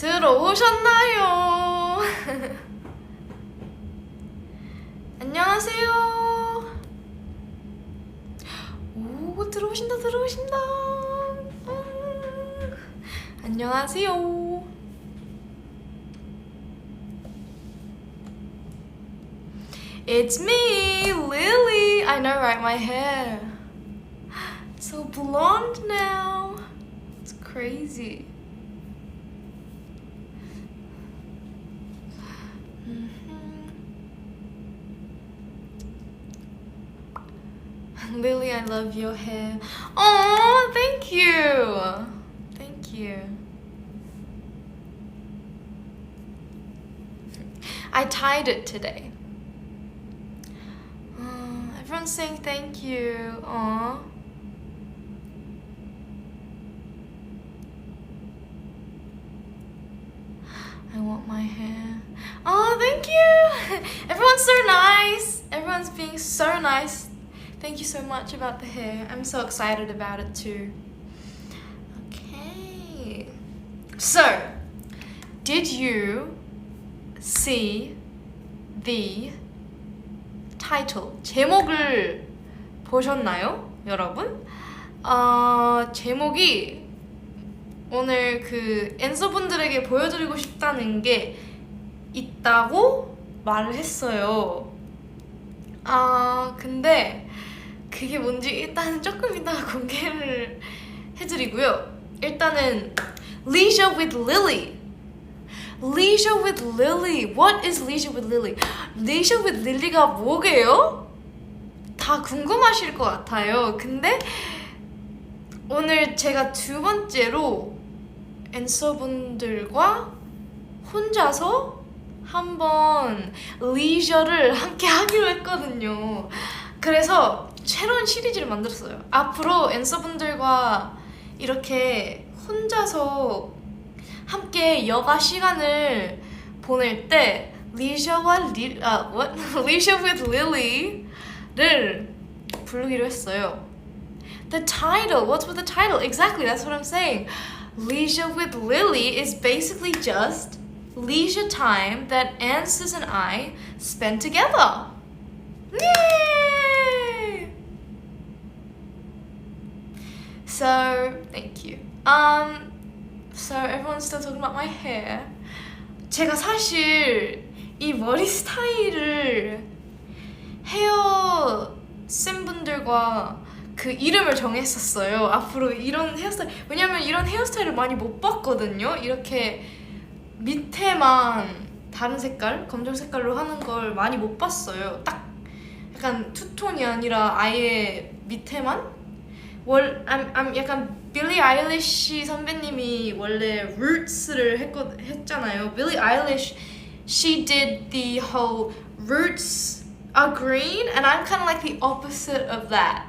들어오셨나요? 안녕하세요. 오, 들어오신다. 안녕하세요. It's me, Lily. I know, right? My hair so blonde now. It's crazy. Lily, I love your hair. Oh, thank you. Thank you. I tied it today. Everyone's saying thank you. Aww. I want my hair. Oh, thank you. Everyone's so nice. Everyone's being so nice. Thank you so much about the hair. I'm so excited about it too. Okay. So, did you see the title? 제목을 보셨나요, 여러분? 제목이 오늘 그 앤서분들에게 보여드리고 싶다는 게 있다고 말을 했어요. 근데 그게 뭔지 일단 조금 이따가 공개를 해드리고요. 일단은 Leisure with Lily. Leisure with Lily. What is Leisure with Lily? Leisure with Lily가 뭐게요? 다 궁금하실 것 같아요. 근데 오늘 제가 두 번째로 앤서분들과 혼자서 한번 리저를 함께 하기로 했거든요. 그래서 새로운 시리즈를 만들었어요. 앞으로 앤서분들과 이렇게 혼자서 함께 여가 시간을 보낼 때 Leisure with Lily를 부르기로 했어요. The title, what's with the title? Exactly, that's what I'm saying. Leisure with Lily is basically just leisure time that Ansis and I spend together. Yay! So, thank you. So everyone's still talking about my hair. 제가 사실 이 머리 스타일을 헤어 쌤분들과 그 이름을 정했었어요. 앞으로 이런 헤어스타일, 왜냐면 이런 헤어스타일을 많이 못 봤거든요. 이렇게 밑에만 다른 색깔, 검정 색깔로 하는 걸 많이 못 봤어요. 딱 약간 투톤이 아니라 아예 밑에만? 약간 빌리 아일리시 선배님이 원래 Roots를 했잖아요. 빌리 아일리시, she did the whole Roots are green, and I'm kind of like the opposite of that.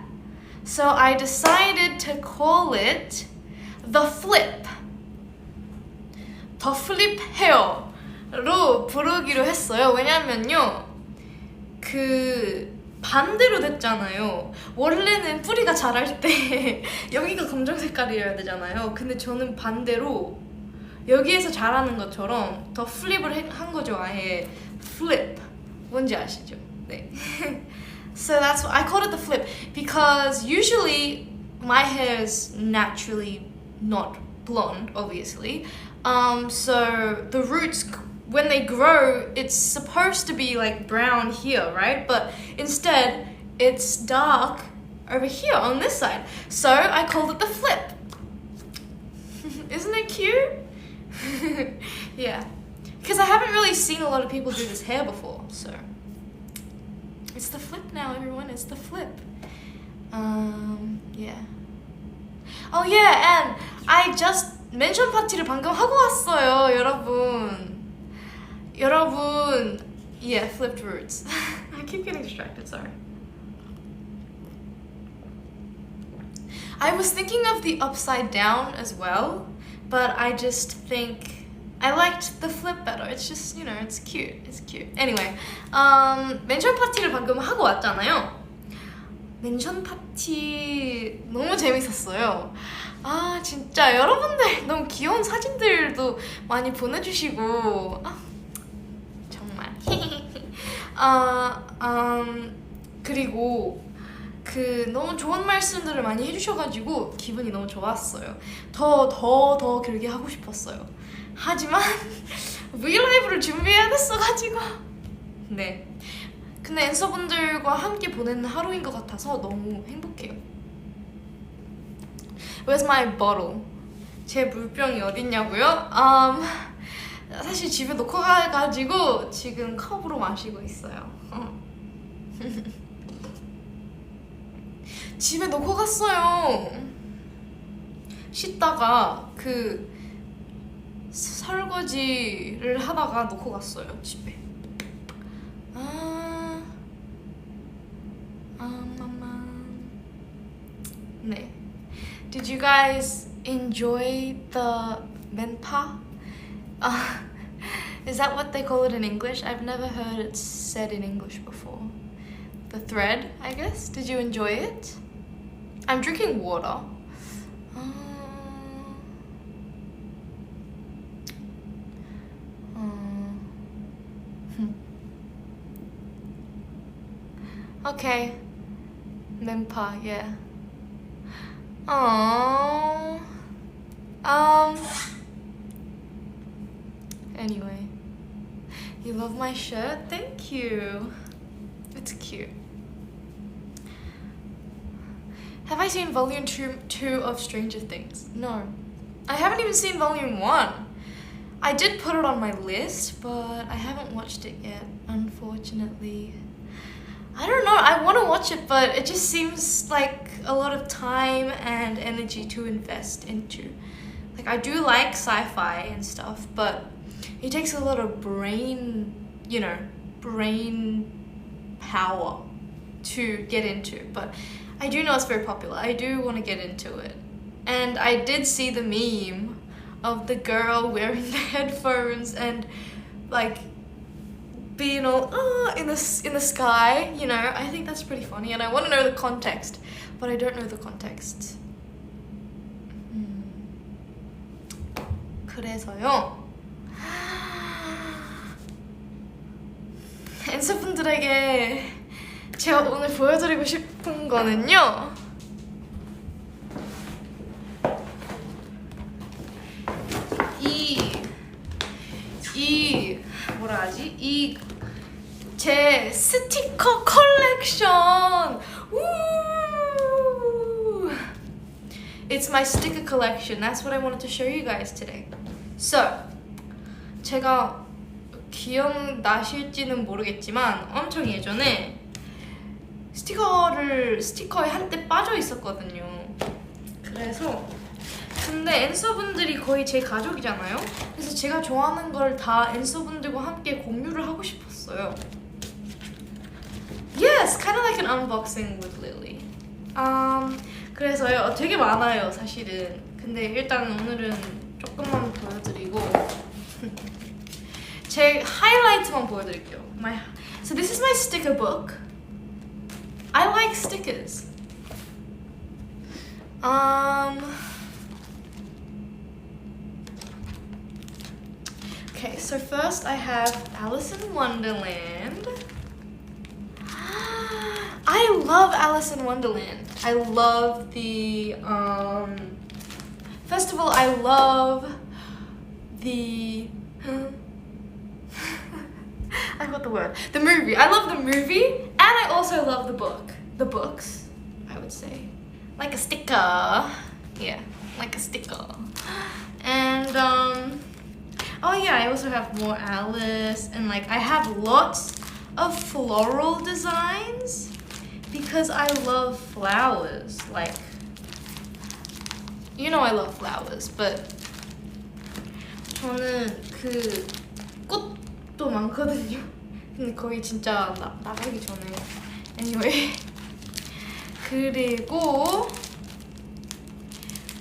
So I decided to call it The Flip. The Flip Hair로 부르기로 했어요. 왜냐면요, 그 반대로 됐잖아요. 원래는 뿌리가 자랄 때 여기가 검정 색깔이어야 되잖아요. 근데 저는 반대로 여기에서 자라는 것처럼 더 플립을 한 거죠. 아예 flip. 뭔지 아시죠? 네. So that's why I called it the flip, because usually my hair is naturally not blonde, obviously. So the roots, when they grow, it's supposed to be like brown here, right? But instead, it's dark over here on this side. So I called it the flip. Isn't it cute? Yeah. Because I haven't really seen a lot of people do this hair before, so. It's the flip now, everyone. It's the flip. Yeah. Oh yeah, and I just 멘션 파티를 방금 하고 왔어요, 여러분. Yeah, flipped roots. I keep getting distracted, sorry. I was thinking of the upside down as well, but I just think I liked the flip better. It's just, you know, it's cute. It's cute. Anyway, 멘션 파티를 방금 하고 왔잖아요. 멘션 파티 너무 재밌었어요. 아 진짜 여러분들 너무 귀여운 사진들도 많이 보내주시고 정말 그리고 그 너무 좋은 말씀들을 많이 해주셔가지고 기분이 너무 좋았어요. 더 길게 하고 싶었어요. 하지만 브이라이브를 준비해야 됐어가지고 네. 근데 앤서분들과 함께 보내는 하루인 것 같아서 너무 행복해요. Where's my bottle? 제 물병이 어딨냐고요? 사실 집에 놓고 가가지고 지금 컵으로 마시고 있어요. 집에 놓고 갔어요. 씻다가 그 설거지를 하다가 놓고 갔어요 집에. 네. Did you guys enjoy the menpa? Is that what they call it in English? I've never heard it said in English before. The thread, I guess. Did you enjoy it? I'm drinking water. Okay. Mempa, yeah. Aww. Anyway. You love my shirt? Thank you. It's cute. Have I seen volume 2 of Stranger Things? No. I haven't even seen volume 1. I did put it on my list, but I haven't watched it yet, unfortunately. I don't know, I want to watch it, but it just seems like a lot of time and energy to invest into. Like, I do like sci-fi and stuff, but it takes a lot of brain power to get into. But I do know it's very popular. I do want to get into it. And I did see the meme of the girl wearing the headphones and like being all in the sky, you know. I think that's pretty funny, and I want to know the context, but I don't know the context. 그래서요. 앤서분들에게 제가 오늘 보여드리고 싶은 거는요. 뭐라 하지? 이 제 스티커 컬렉션. Woo! It's my sticker collection. That's what I wanted to show you guys today. So, 제가 기억나실지는 모르겠지만 엄청 예전에 스티커에 한때 빠져 있었거든요. 그래서 근데 앤서분들이 거의 제 가족이잖아요. 그래서 제가 좋아하는 걸 다 앤서분들과 함께 공유를 하고 싶었어요. Yes, kind of like an unboxing with Lily. 그래서요, 되게 많아요, 사실은. 근데 일단 오늘은 조금만 보여드리고 제 하이라이트만 보여드릴게요. So this is my sticker book. I like stickers. Okay, so first I have Alice in Wonderland. I love Alice in Wonderland. I love the first of all, I love the I got the word. The movie. I love the movie, and I also love the book. The books, I would say. Like a sticker. Yeah, like a sticker. And oh yeah, I also have more Alice, and like I have lots of floral designs because I love flowers. Like, you know I love flowers, but 저는 그 꽃도 많거든요. 근데 거의 진짜 나가기 전에. Anyway. 그리고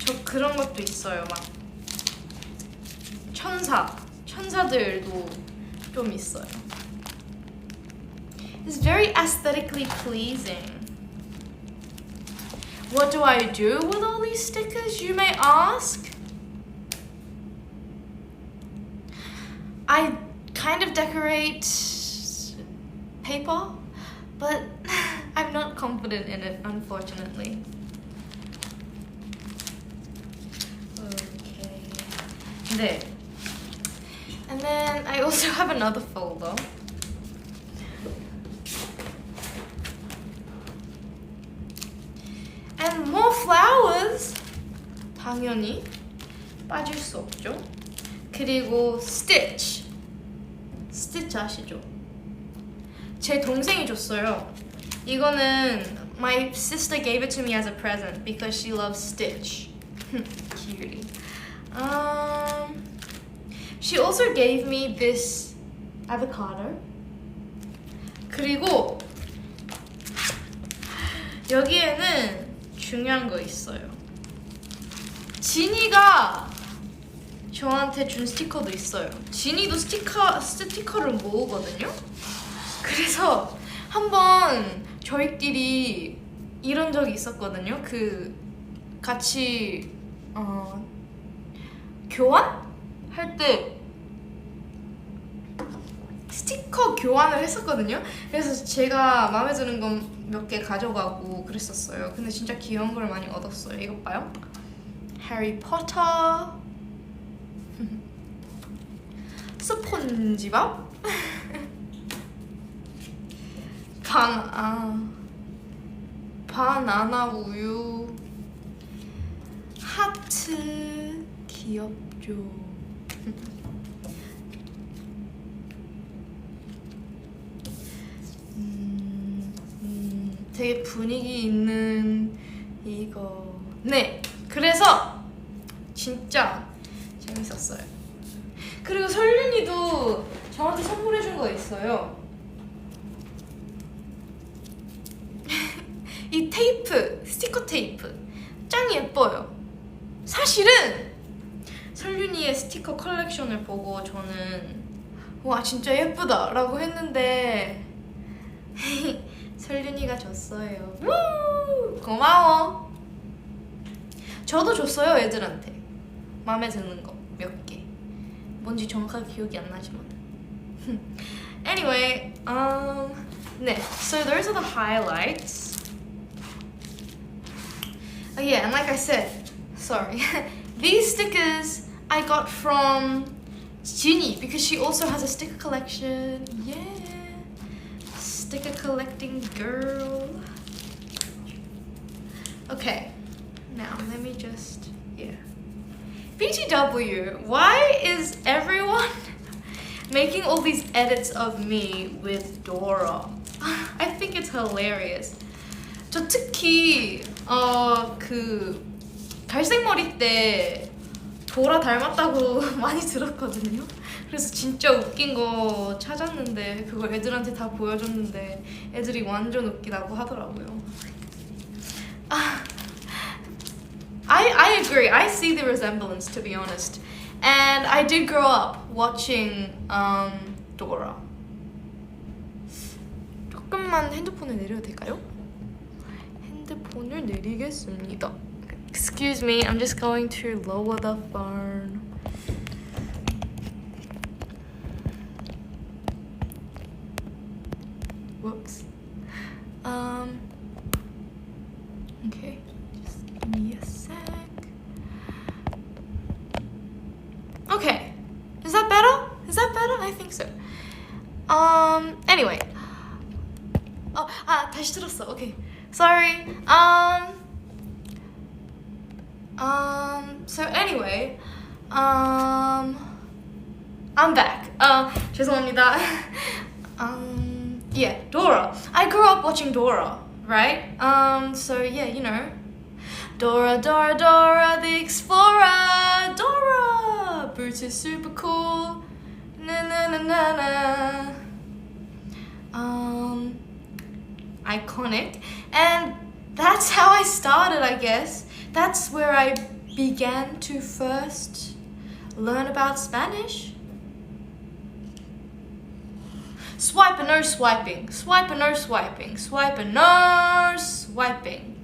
저 그런 것도 있어요. 막 천사들도 좀 있어요. It's very aesthetically pleasing. What do I do with all these stickers, you may ask? I kind of decorate paper, but I'm not confident in it, unfortunately. Okay. There. And then I also have another folder. And more flowers. 당연히 빠질 수 없죠. 그리고 스티치. 스티치 아시죠? 제 동생이 줬어요. 이거는 my sister gave it to me as a present because she loves Stitch. Cutie. She also gave me this avocado. 그리고 여기에는 중요한 거 있어요. 지니가 저한테 준 스티커도 있어요. 지니도 스티커를 모으거든요. 그래서 한번 저희끼리 이런 적이 있었거든요. 그 같이 교환할 때 스티커 교환을 했었거든요. 그래서 제가 마음에 드는 건 몇 개 가져가고 그랬었어요. 근데 진짜 귀여운 걸 많이 얻었어요. 이거 봐요. 해리포터 스폰지밥 바나나 우유 하트 귀엽죠. 되게 분위기 있는 이거. 네, 그래서 진짜 재밌었어요. 그리고 설윤이도 저한테 선물해준 거 있어요. 이 테이프, 스티커 테이프 짱 예뻐요. 사실은 설윤이의 스티커 컬렉션을 보고 저는 와 진짜 예쁘다 라고 했는데 설윤이가 줬어요. 우! 고마워. 저도 줬어요 애들한테. 마음에 드는 거 몇 개. 뭔지 정확하게 기억이 안 나지만. Anyway, 네. So those are the highlights. Oh yeah, and like I said, sorry, these stickers I got from Ginny because she also has a sticker collection. Yeah. Sticker collecting girl. Okay, now let me just, yeah. BTW, why is everyone making all these edits of me with Dora? I think it's hilarious. 저 특히 그 갈색 머리 때 도라 닮았다고 많이 들었거든요. 그래서 진짜 웃긴 거 찾았는데 그걸 애들한테 다 보여줬는데 애들이 완전 웃기다고 하더라고요. I agree. I see the resemblance, to be honest. And I did grow up watching Dora. 조금만 핸드폰을 내려도 될까요? 핸드폰을 내리겠습니다. Excuse me, I'm just going to lower the phone. Whoops. Okay, just give me a sec. Okay, is that better? Is that better? I think so. Anyway. 다시 들었어. Okay, sorry. So anyway, I'm back. 죄송합니다. Yeah, Dora. I grew up watching Dora, right? So yeah, you know. Dora, Dora, Dora the Explorer. Dora! Boots is super cool. Na na na na na. Iconic. And that's how I started, I guess. That's where I began to first learn about Spanish. Swipe and no swiping. Swipe and no swiping. Swipe and no swiping.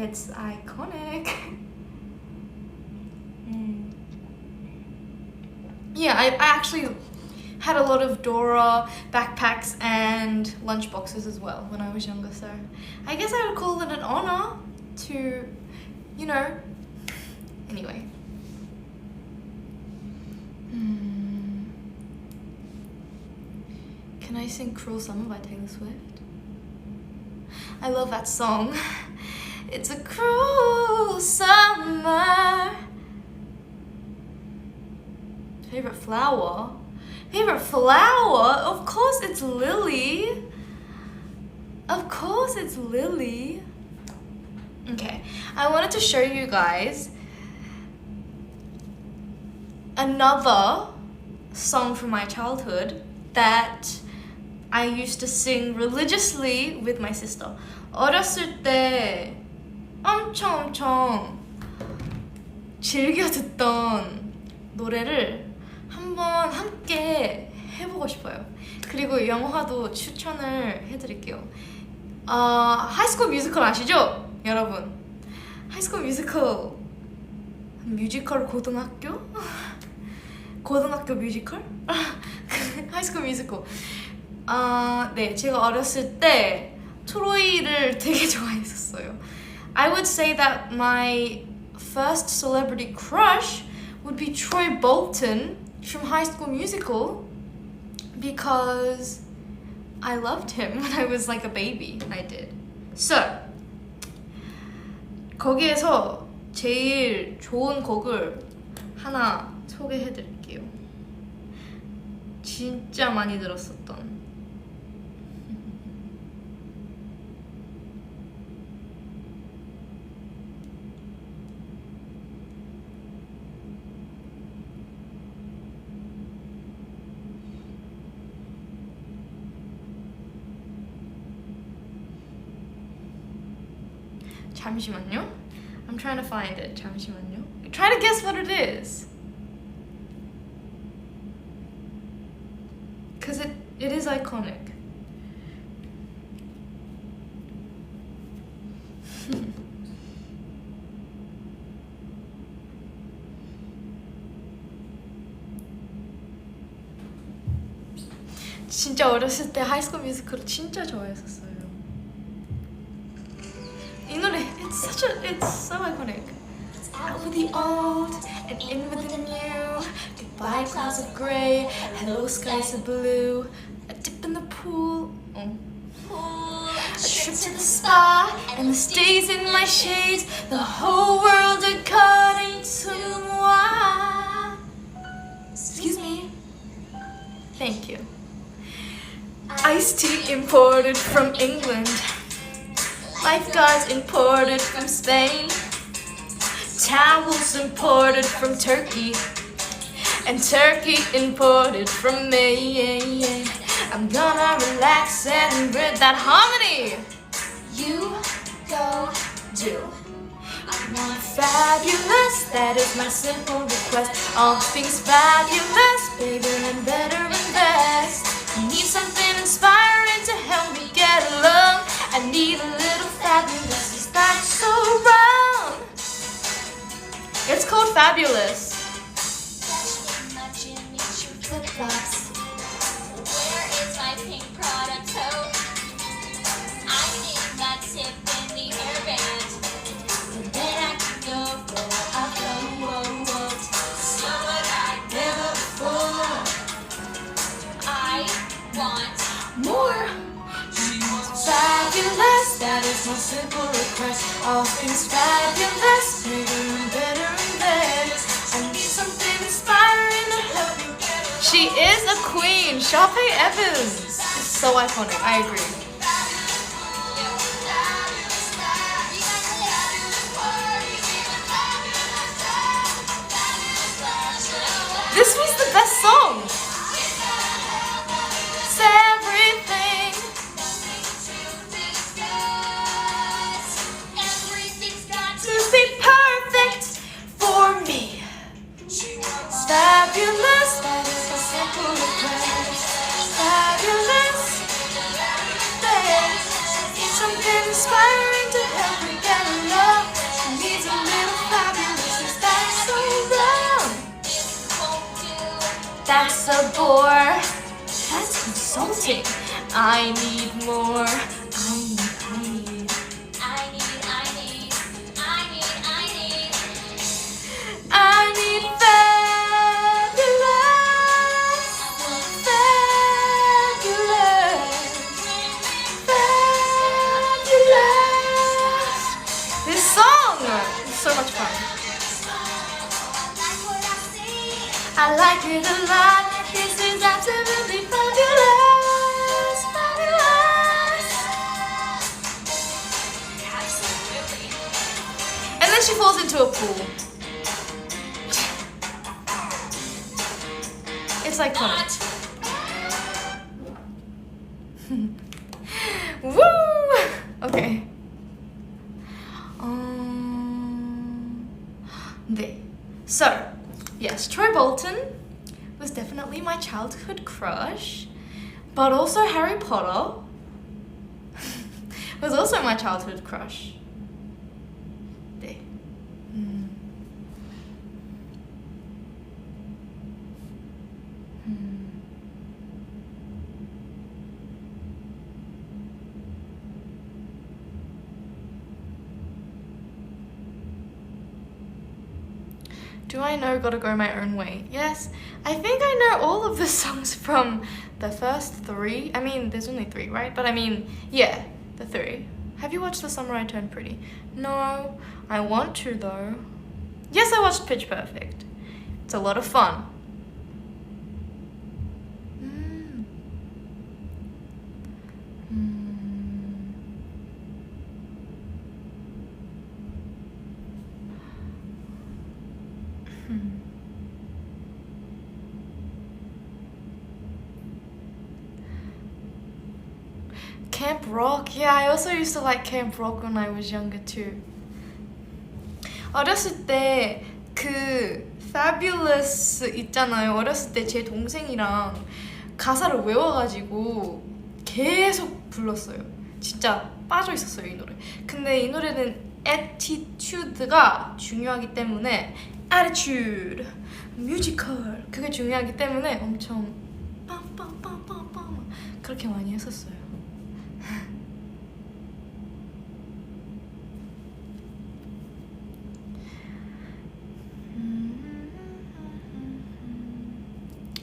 It's iconic. Yeah, I actually had a lot of Dora backpacks and lunchboxes as well when I was younger, so I guess I would call it an honor to, you know, anyway. Can I sing Cruel Summer by Taylor Swift? I love that song. It's a cruel summer. Favorite flower? Favorite flower? Of course it's Lily. Of course it's Lily. Okay, I wanted to show you guys another song from my childhood that I used to sing religiously with my sister. 어렸을 때 엄청 즐겨 듣던 노래를 한번 함께 해보고 싶어요. 그리고 영화도 추천을 해드릴게요. 하이스쿨 뮤지컬 아시죠? 여러분, 하이스쿨 뮤지컬 고등학교? 고등학교 뮤지컬? 하이스쿨 뮤지컬. 네, 제가 어렸을 때 트로이를 되게 좋아했었어요. I would say that my first celebrity crush would be Troy Bolton from High School Musical because I loved him when I was like a baby. I did. So, 거기에서 제일 좋은 곡을 하나 소개해드릴게요. 진짜 많이 들었었던. 잠시만요. I'm trying to find it. 잠시만요. Try to guess what it is. Because it is iconic. 진짜 어렸을 때 하이스쿨 뮤지컬을 진짜 좋아했었어요. 이 노래, it's so iconic. Out with the old and in with the new. Goodbye clouds of gray, hello skies of blue. A dip in the pool, a trip to the spa, and the stays in my shades. The whole world according to moi. Excuse me. Thank you. Iced tea imported from England. Lifeguards imported from Spain. Towels imported from Turkey. And Turkey imported from me. I'm gonna relax and breathe that harmony. You go do. I want fabulous, that is my simple request. All things fabulous, bigger and better and best. I need something inspiring to help me get along. I need a little fabulous, is that so wrong? It's called Fabulous. Flip-flops. Where is my pink Prada tote? I need that Tiffany hairband. And then I can go for a float. Someone I've never before. I want More. Fabulous, that is my simple request. All things fabulous, bigger and better and best. I need something inspiring to help me get along. She is a queen, Sharpay Evans. It's so iconic, I agree. This was the best song. It's everything. everything's got To be perfect for me. Fabulous, that is a simple request. Fabulous, That's a bore. That's insulting. I need more. I need. I need, I need, I need, I need. I need fabulous. Fabulous. Fabulous. This song is so much fun. Like what I see. I like it a lot. This is absolutely fabulous. Fabulous. Absolutely. And then she falls into a pool. It's like fun. Not. Woo! Okay. 네. So, yes, Troy Bolton was definitely my childhood crush, but also Harry Potter was also my childhood crush. 네. Do I know Gotta Go My Own Way? Yes, I think I know all of the songs from the first three. I mean, there's only three, right? But I mean, yeah, the three. Have you watched The Summer I Turned Pretty? No, I want to though. Yes, I watched Pitch Perfect. It's a lot of fun. Camp Rock. Yeah, I also used to like Camp Rock when I was younger too. 어렸을 때 그 Fabulous 있잖아요. 어렸을 때 제 동생이랑 가사를 외워가지고 계속 불렀어요. 진짜 빠져 있었어요, 이 노래. 근데 이 노래는 attitude가 중요하기 때문에 attitude, 뮤지컬 그게 중요하기 때문에 엄청 빰빰빰빰빰 그렇게 많이 했었어요.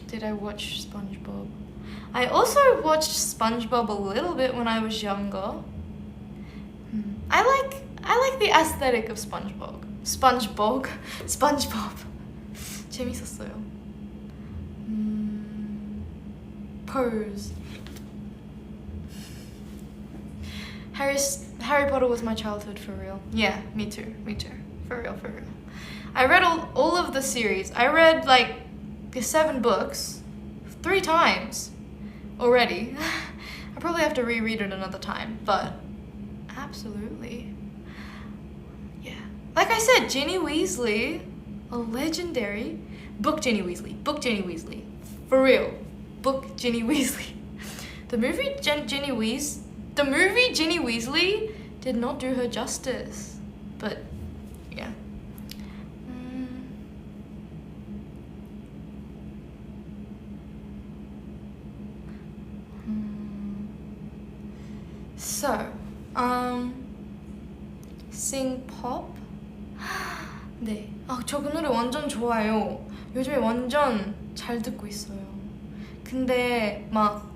Did I watch SpongeBob? I also watched SpongeBob a little bit when I was younger. I like the aesthetic of SpongeBob. SpongeBob. 재밌었어요. Pose. Harry Potter was my childhood for real. Yeah, me too. For real. I read all of the series. I read like the 7 books 3 times already. I probably have to reread it another time, but absolutely. Yeah. Like I said, Ginny Weasley, a legendary book Ginny Weasley. For real. Book Ginny Weasley. The movie Ginny Weasley did not do her justice. But yeah. So, Sing Pop? 네. 저 그 노래 완전 좋아요. 요즘에 완전 잘 듣고 있어요. 근데 막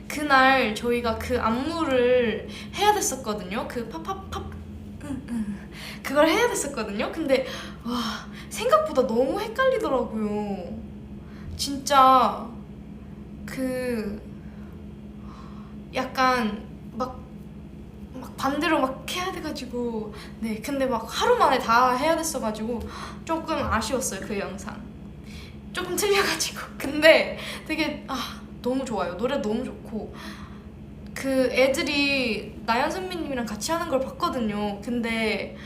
그날 저희가 그 안무를 해야 됐었거든요. 그 팝팝팝 그걸 해야 됐었거든요. 근데 와 생각보다 너무 헷갈리더라고요. 진짜 그 약간 막 반대로 막 해야 돼가지고 네 근데 막 하루 만에 다 해야 됐어가지고 조금 아쉬웠어요. 그 영상 조금 틀려가지고 근데 되게 너무 좋아요. 노래 너무 좋고 그 애들이 나연 선배님이랑 같이 하는 걸 봤거든요. 근데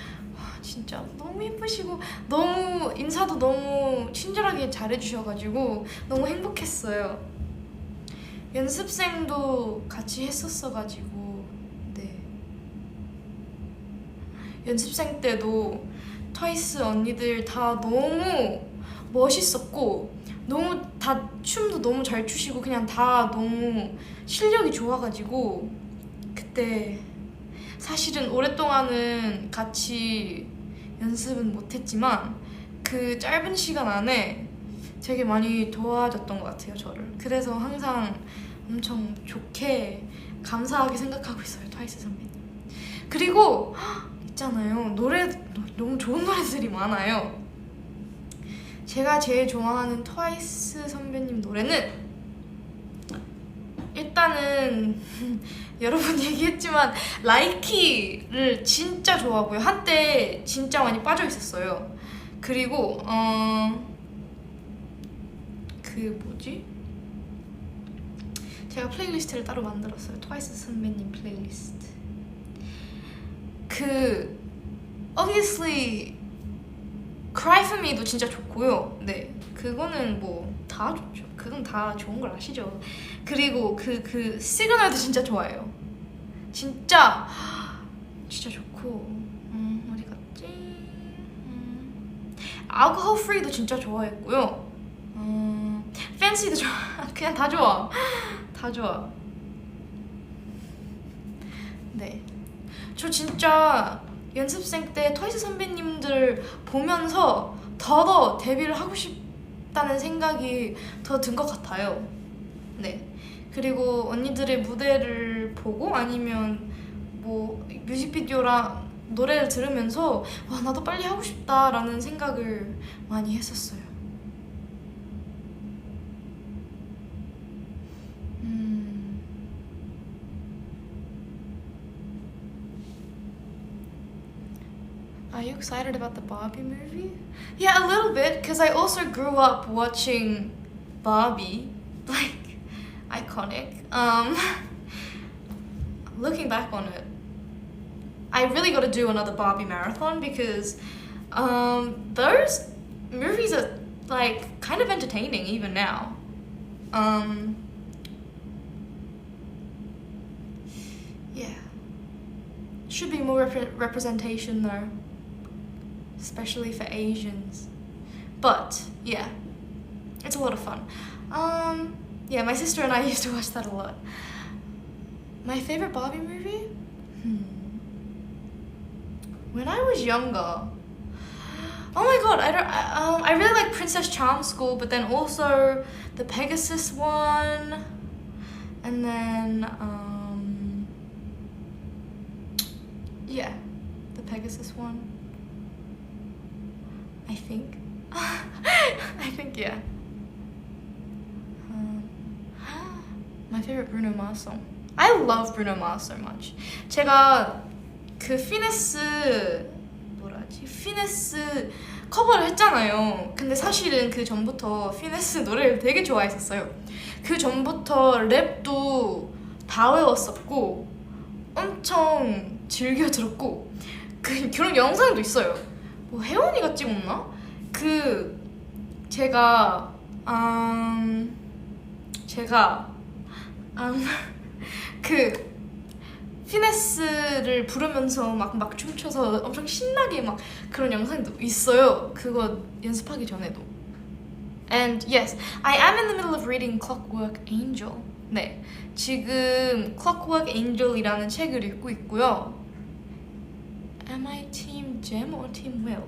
진짜 너무 예쁘시고 너무 인사도 너무 친절하게 잘해주셔가지고 너무 행복했어요. 연습생도 같이 했었어가지고 네 연습생 때도 트와이스 언니들 다 너무 멋있었고 너무 다 춤도 너무 잘 추시고 그냥 다 너무 실력이 좋아가지고 그때 사실은 오랫동안은 같이 연습은 못했지만 그 짧은 시간 안에 되게 많이 도와줬던 것 같아요, 저를. 그래서 항상 엄청 좋게 감사하게 생각하고 있어요, 트와이스 선배님. 그리고 있잖아요, 노래 너무 좋은 노래들이 많아요. 제가 제일 좋아하는 트와이스 선배님 노래는 일단은 여러분 얘기했지만 라이키를 진짜 좋아하고요. 한때 진짜 많이 빠져 있었어요. 그리고 그 뭐지? 제가 플레이리스트를 따로 만들었어요. 트와이스 선배님 플레이리스트. 그 obviously Cry For Me도 진짜 좋고요. 네, 그거는 뭐 다 좋죠. 그건 다 좋은 걸 아시죠. 그리고 그 시그널도 진짜 좋아해요. 진짜 좋고 어디 갔지? 알코올 프리도 진짜 좋아했고요. 팬시도 좋아. 그냥 다 좋아. 다 좋아. 네, 저 진짜 연습생 때 트와이스 선배님들 보면서 더 데뷔를 하고 싶다는 생각이 더 든 것 같아요. 네, 그리고 언니들의 무대를 보고 아니면 뭐 뮤직비디오랑 노래를 들으면서 와, 나도 빨리 하고 싶다라는 생각을 많이 했었어요. Are you excited about the Barbie movie? Yeah, a little bit, because I also grew up watching Barbie, like, iconic. Looking back on it, I really got to do another Barbie marathon because those movies are like kind of entertaining even now. Yeah, should be more representation though, especially for Asians. But yeah, it's a lot of fun. Yeah, my sister and I used to watch that a lot. My favorite Barbie movie? When I was younger, oh my god, I really like Princess Charm School, but then also the Pegasus one, and then yeah, the Pegasus one. I think. I think, yeah. My favorite Bruno Mars song. I love Bruno Mars so much. 제가 그 피네스 커버를 했잖아요. 근데 사실은 그 전부터 피네스 노래를 되게 좋아했었어요. 그 전부터 랩도 다 외웠었고 엄청 즐겨 들었고 그런 영상도 있어요. 뭐 혜원이가 찍었나? 제가 그 피네스를 부르면서 막 춤춰서 엄청 신나게 막 그런 영상도 있어요. 그거 연습하기 전에도. And yes, I am in the middle of reading Clockwork Angel. 네, 지금 Clockwork Angel이라는 책을 읽고 있고요. Am I Team Jem or Team Will?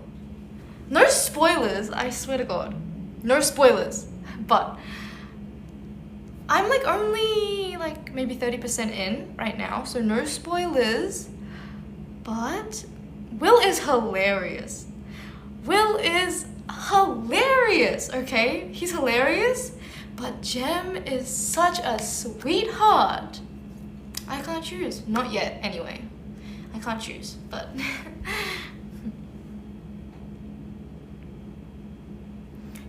No spoilers, I swear to God. No spoilers. But I'm like only like maybe 30% in right now, so no spoilers. But Will is hilarious. Will is hilarious, okay? He's hilarious, but Jem is such a sweetheart. I can't choose. Not yet, anyway. I can't choose, but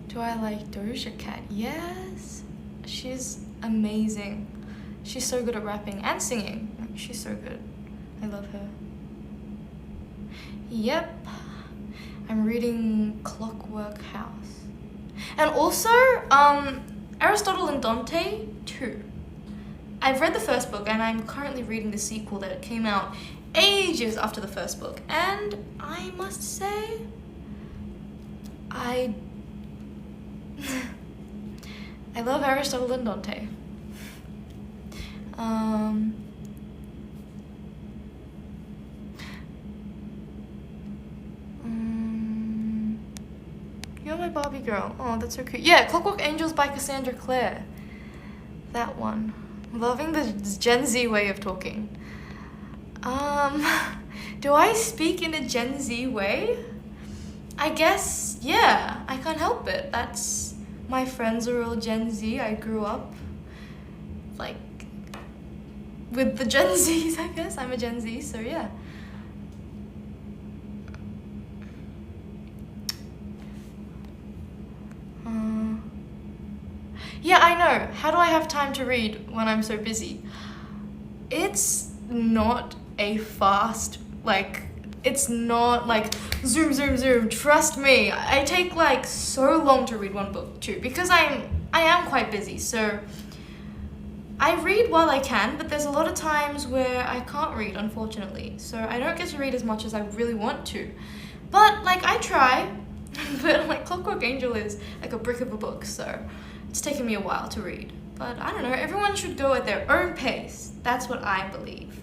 do I like Doja Cat? Yes. She's amazing. She's so good at rapping and singing. She's so good. I love her. Yep. I'm reading Clockwork House. And also, Aristotle and Dante too. I've read the first book and I'm currently reading the sequel that came out ages after the first book. And I must say, I love Aristotle and Dante. Um, You're my Barbie girl. Oh, that's so cute. Yeah, Clockwork Angels by Cassandra Clare. That one. Loving the Gen Z way of talking. Do I speak in a Gen Z way? I guess, yeah. I can't help it. That's my friends are all Gen Z. I grew up like with the Gen Zs, I guess. I'm a Gen Z, so yeah. Yeah, I know. How do I have time to read when I'm so busy? It's not a fast, like, it's not like zoom, zoom, zoom. Trust me. I take like so long to read one book too because I am quite busy. So I read while I can, but there's a lot of times where I can't read, unfortunately. So I don't get to read as much as I really want to. But like I try, but like Clockwork Angel is like a brick of a book, so it's taken me a while to read. But I don't know, everyone should go at their own pace. That's what I believe.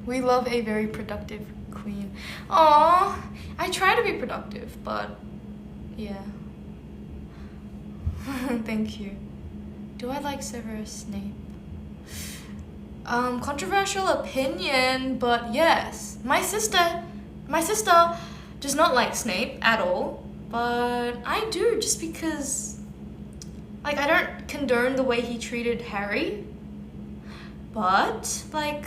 We love a very productive queen. Aww, I try to be productive, but yeah. Thank you. Do I like Severus Snape? Controversial opinion, but yes. My sister does not like Snape at all, but I do just because, like, I don't condone the way he treated Harry, but, like,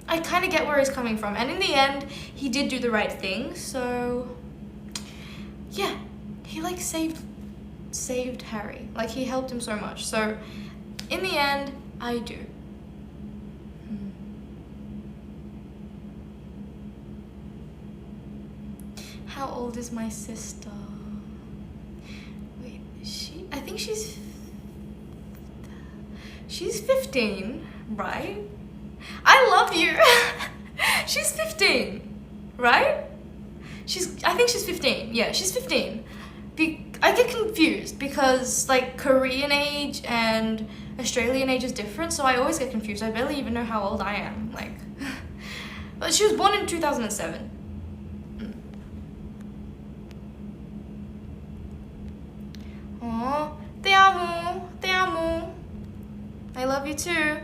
I kind of get where he's coming from, and in the end, he did do the right thing, so, yeah, he, like, saved Harry. Like, he helped him so much, so, in the end, I do. How old is my sister? Wait, I think she's 15, right? I love you. She's 15, right? I think she's 15. Yeah, she's 15. I get confused because like Korean age and Australian age is different, so I always get confused. I barely even know how old I am. Like, but she was born in 2007. Aw, te amo, te amo. I love you too.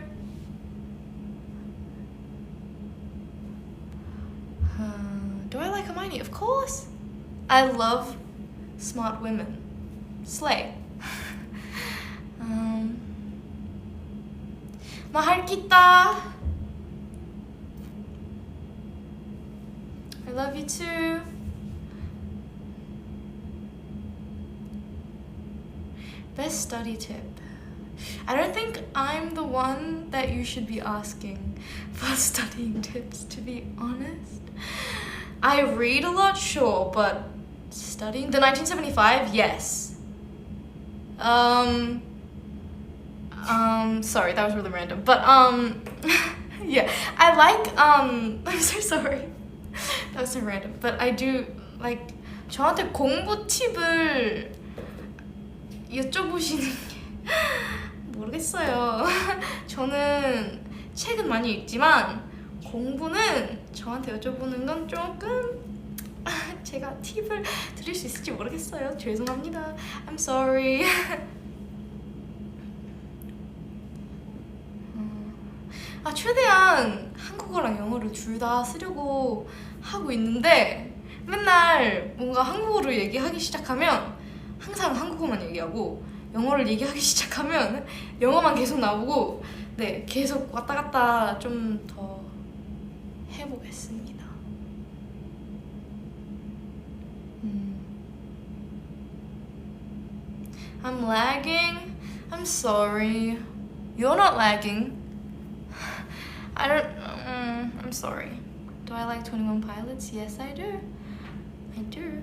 Do I like Hermione? Of course. I love smart women. Slay. Mahal kita. I love you too. Best study tip. I don't think I'm the one that you should be asking for studying tips, to be honest. I read a lot, sure, but studying the 1975, yes. Sorry, that was really random. But yeah, I like I'm so sorry. That was so random. But I do like 저한테 공부 팁을 여쭤보시는 게 모르겠어요. 저는 책은 많이 읽지만 공부는 저한테 여쭤보는 건 조금 제가 팁을 드릴 수 있을지 모르겠어요. 죄송합니다. I'm sorry. 최대한 한국어랑 영어를 둘 다 쓰려고 하고 있는데 맨날 뭔가 한국어로 얘기하기 시작하면 항상 한국어만 얘기하고 영어를 얘기하기 시작하면 영어만 계속 나오고 네, 계속 왔다 갔다 좀 더 해보겠습니다. I'm lagging? I'm sorry. You're not lagging. I don't... I'm sorry. Do I like 21 Pilots? Yes, I do. I do.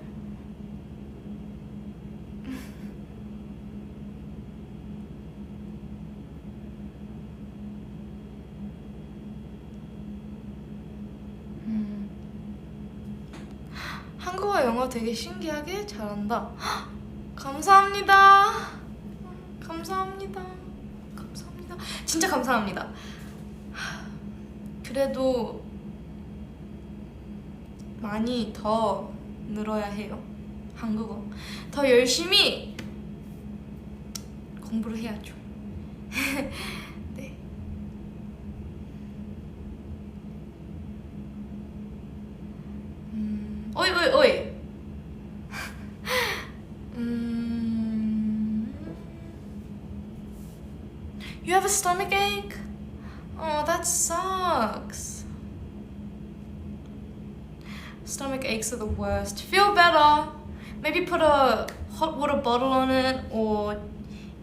한국어 영어 되게 신기하게 잘한다. 헉, 감사합니다. 감사합니다. 감사합니다. 진짜 감사합니다. 그래도 많이 더 늘어야 해요. 한국어 더 열심히 공부를 해야죠. 네. 어이 어이 어이. You have a stomach ache? Oh, that sucks. Stomach aches are the worst. Feel better. Maybe put a hot water bottle on it or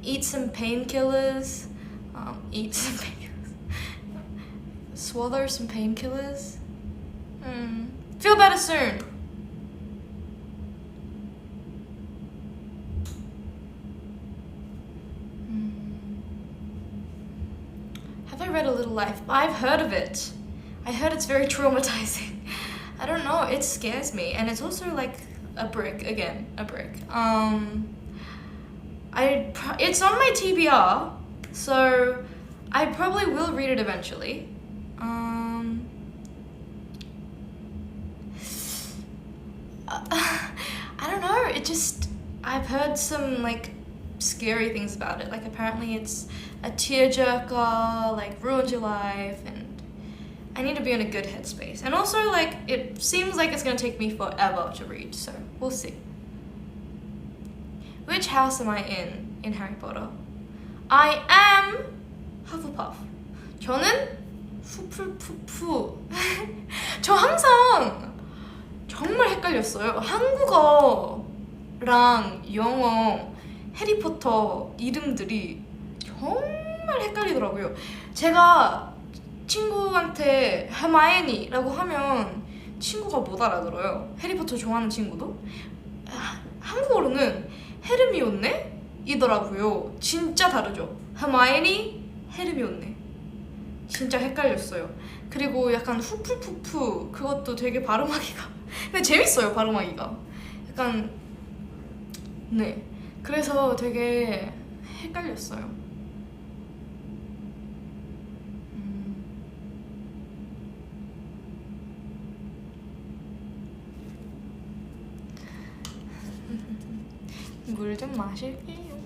eat some painkillers. Eat some painkillers. Swallow some painkillers. Feel better soon. Have I read A Little Life? I've heard of it. I heard it's very traumatizing. I don't know, it scares me, and it's also like a brick again, a brick. It's on my TBR, so I probably will read it eventually. I don't know. I've heard some like scary things about it. Like apparently it's a tearjerker, like ruins your life, and I need to be in a good headspace. And also like it seems like it's gonna take me forever to read, so we'll see. Which house am I in Harry Potter? I am Hufflepuff. 저는 후풀푸푸. 저 항상 정말 헷갈렸어요. 한국어랑 영어 해리포터 이름들이 정말 헷갈리더라고요. 제가 친구한테 hermione라고 하면 친구가 못 알아들어요. 해리포터 좋아하는 친구도. 한국어로는 헤르미온네? 이더라고요. 진짜 다르죠. hermione, 헤르미온네. 진짜 헷갈렸어요. 그리고 약간 후풀푸푸 그것도 되게 발음하기가 근데 재밌어요. 발음하기가 약간 네 그래서 되게 헷갈렸어요. 물 좀 마실게요.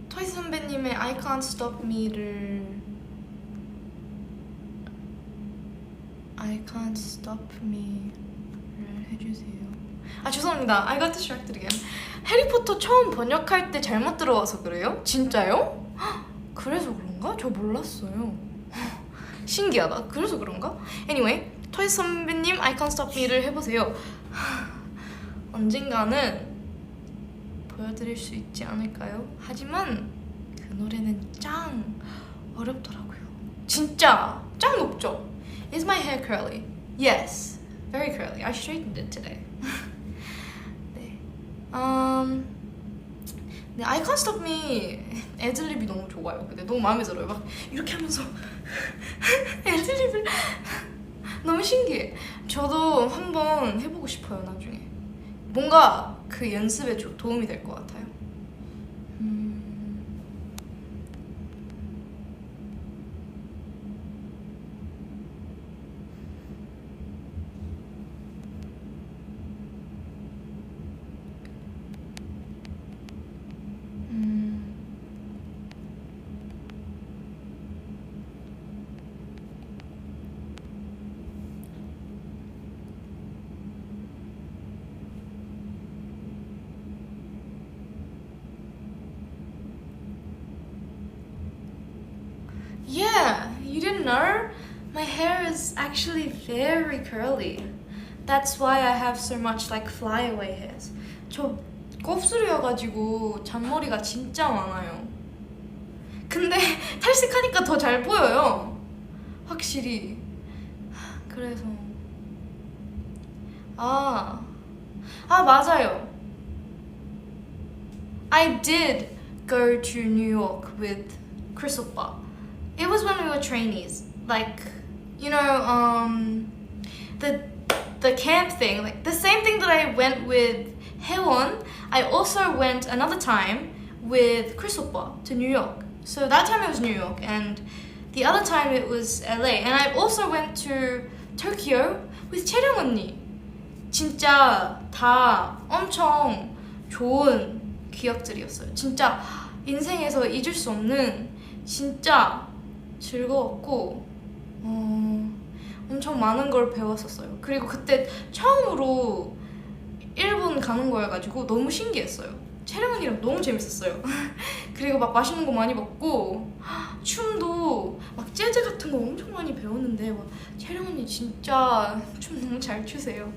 토이스 선배님의 I Can't Stop Me를 I Can't Stop Me를 해주세요. 아 죄송합니다. I got distracted again. 해리포터 처음 번역할 때 잘못 들어와서 그래요? 진짜요? 헉, 그래서 그런가? 저 몰랐어요. 신기하다. 그래서 그런가? Anyway, 토이스 선배님 I Can't Stop Me를 해보세요. 언젠가는 보여드릴 수 있지 않을까요? 하지만 그 노래는 짱 어렵더라고요. 진짜 짱 높죠? Is my hair curly? Yes, very curly. I straightened it today. 네, 네, I Can't Stop Me 애드립이 너무 좋아요. 근데 너무 마음에 들어요. 막 이렇게 하면서 애드립을 너무 신기해. 저도 한번 해보고 싶어요. 나중에 뭔가 그 연습에 도움이 될 것 같아요. Yeah, you didn't know? My hair is actually very curly. That's why I have so much like flyaway hairs. 저 곱슬이어가지고 잔머리가 진짜 많아요. 근데 탈색하니까 더 잘 보여요. 확실히. 그래서 아, 맞아요. I did go to New York with Chris 오빠. It was when we were trainees. Like, you know, the camp thing. Like the same thing that I went with Haewon, I also went another time with Chris 오빠 to New York. So that time it was New York, and the other time it was LA. And I also went to Tokyo with 채령 언니. 진짜 다 엄청 좋은 기억들이었어요. 진짜 인생에서 잊을 수 없는 진짜 즐거웠고 엄청 많은 걸 배웠었어요. 그리고 그때 처음으로 일본 가는 거여가지고 너무 신기했어요. 채령 언니랑 너무 재밌었어요. 그리고 막 맛있는 거 많이 먹고 춤도 막 재즈 같은 거 엄청 많이 배웠는데 막 채령 언니 진짜 춤 너무 잘 추세요.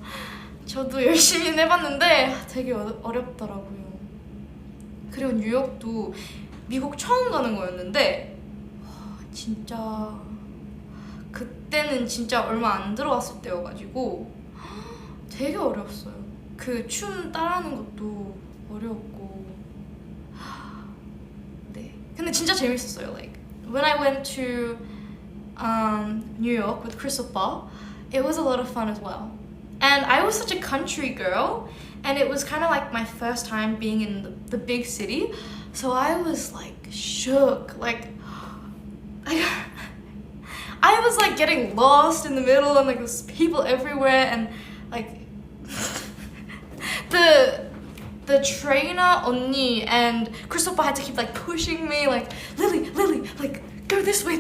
저도 열심히 해봤는데 되게 어렵더라고요. 그리고 뉴욕도 미국 처음 가는 거였는데 진짜 그때는 진짜 얼마 안 들어왔을 때여가지고 되게 어려웠어요. 그 춤 따라하는 것도 어려웠고 네. 근데 진짜 재밌었어요. Like when I went to New York with Chris 오빠, it was a lot of fun as well. And I was such a country girl, and it was kind of like my first time being in the big city, so I was like shook. Like I was like getting lost in the middle, and like there's people everywhere, and like the trainer 언니 and Chris 오빠 had to keep like pushing me, like Lily, like go this way.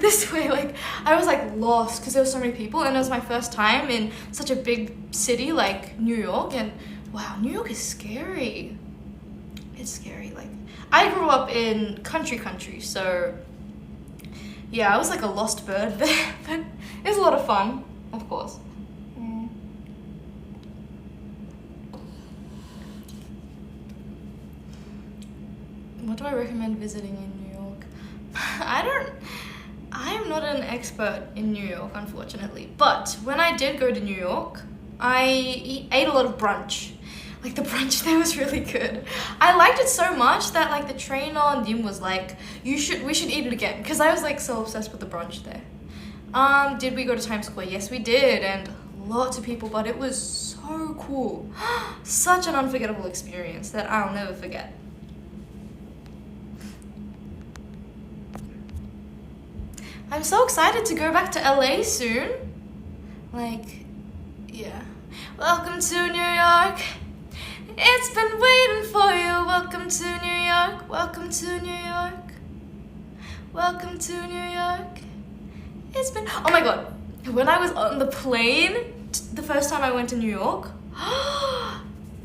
Like I was like lost because there were so many people, and it was my first time in such a big city like New York, and wow, New York is scary. It's scary. Like I grew up in country, so yeah, I was like a lost bird there, but it was a lot of fun, of course. What do I recommend visiting in New York? I'm not an expert in New York, unfortunately. But when I did go to New York, I ate a lot of brunch. Like the brunch there was really good. I liked it so much that like the trainer on Dim was like, we should eat it again. Because I was like so obsessed with the brunch there. Did we go to Times Square? Yes, we did. And lots of people, but it was so cool. Such an unforgettable experience that I'll never forget. I'm so excited to go back to LA soon. Like, yeah. Welcome to New York. It's been waiting for you. Welcome to New York. Welcome to New York. Welcome to New York. It's been... Oh my god. When I was on the plane, the first time I went to New York,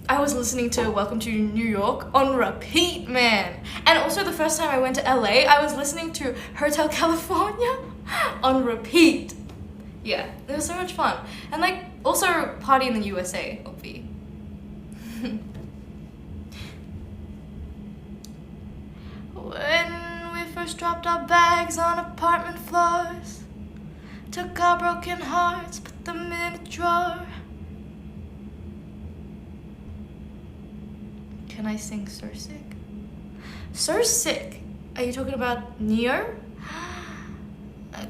I was listening to Welcome to New York on repeat, man. And also the first time I went to LA, I was listening to Hotel California on repeat. Yeah, it was so much fun. And like, also party in the USA, obvi. When we first dropped our bags on apartment floors, took our broken hearts, put them in a drawer. Can I sing So Sick? So Sick? Are you talking about Neo?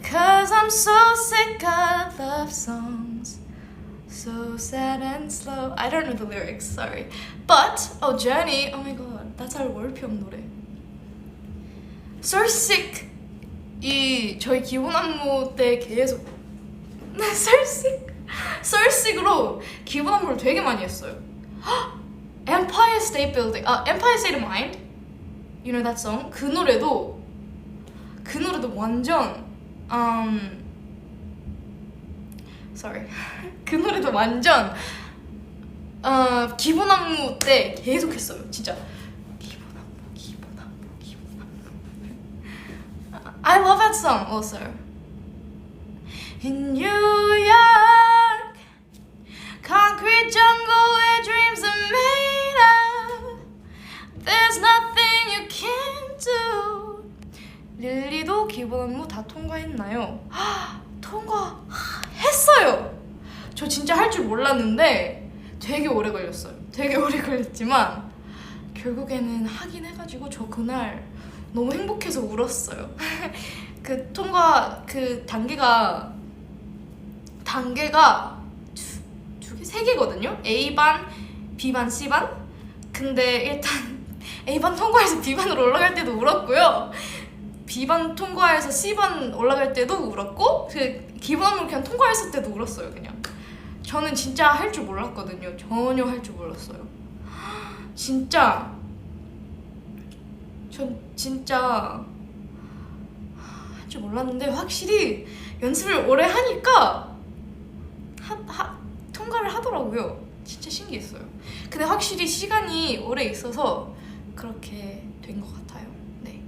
Cause I'm so sick of love songs, so sad and slow. I don't know the lyrics, sorry. But, oh, Journey, oh my god, that's our 월평 노래. So Sick 이 저희 기본 안무 때 계속 So Sick, So Sick으로 기본 안무를 되게 많이 했어요. Empire State Building, Empire State of Mind, you know that song? 그 노래도 완전 sorry. 그 노래도 완전 기본 안무 때 계속 했어요. 진짜 기본 안무. I love that song also. In New York, concrete jungle where dreams are made of, there's nothing you can't do. 릴리도 기본 안무 다 통과했나요? 통과했어요. 저 진짜 할 줄 몰랐는데 되게 오래 걸렸어요. 되게 오래 걸렸지만 결국에는 하긴 해가지고 저 그날 너무 행복해서 울었어요. 그 통과 그 단계가 두 개, 세 개거든요. A반, B반, C반. 근데 일단 A반 통과해서 B반으로 올라갈 때도 울었고요. B반 통과해서 C반 올라갈 때도 울었고, 그 기본으로 그냥 통과했을 때도 울었어요. 그냥 저는 진짜 할 줄 몰랐거든요. 전혀 할 줄 몰랐어요. 진짜 전 진짜 할 줄 몰랐는데 확실히 연습을 오래 하니까 통과를 하더라고요. 진짜 신기했어요. 근데 확실히 시간이 오래 있어서 그렇게 된 것 같아요. 네.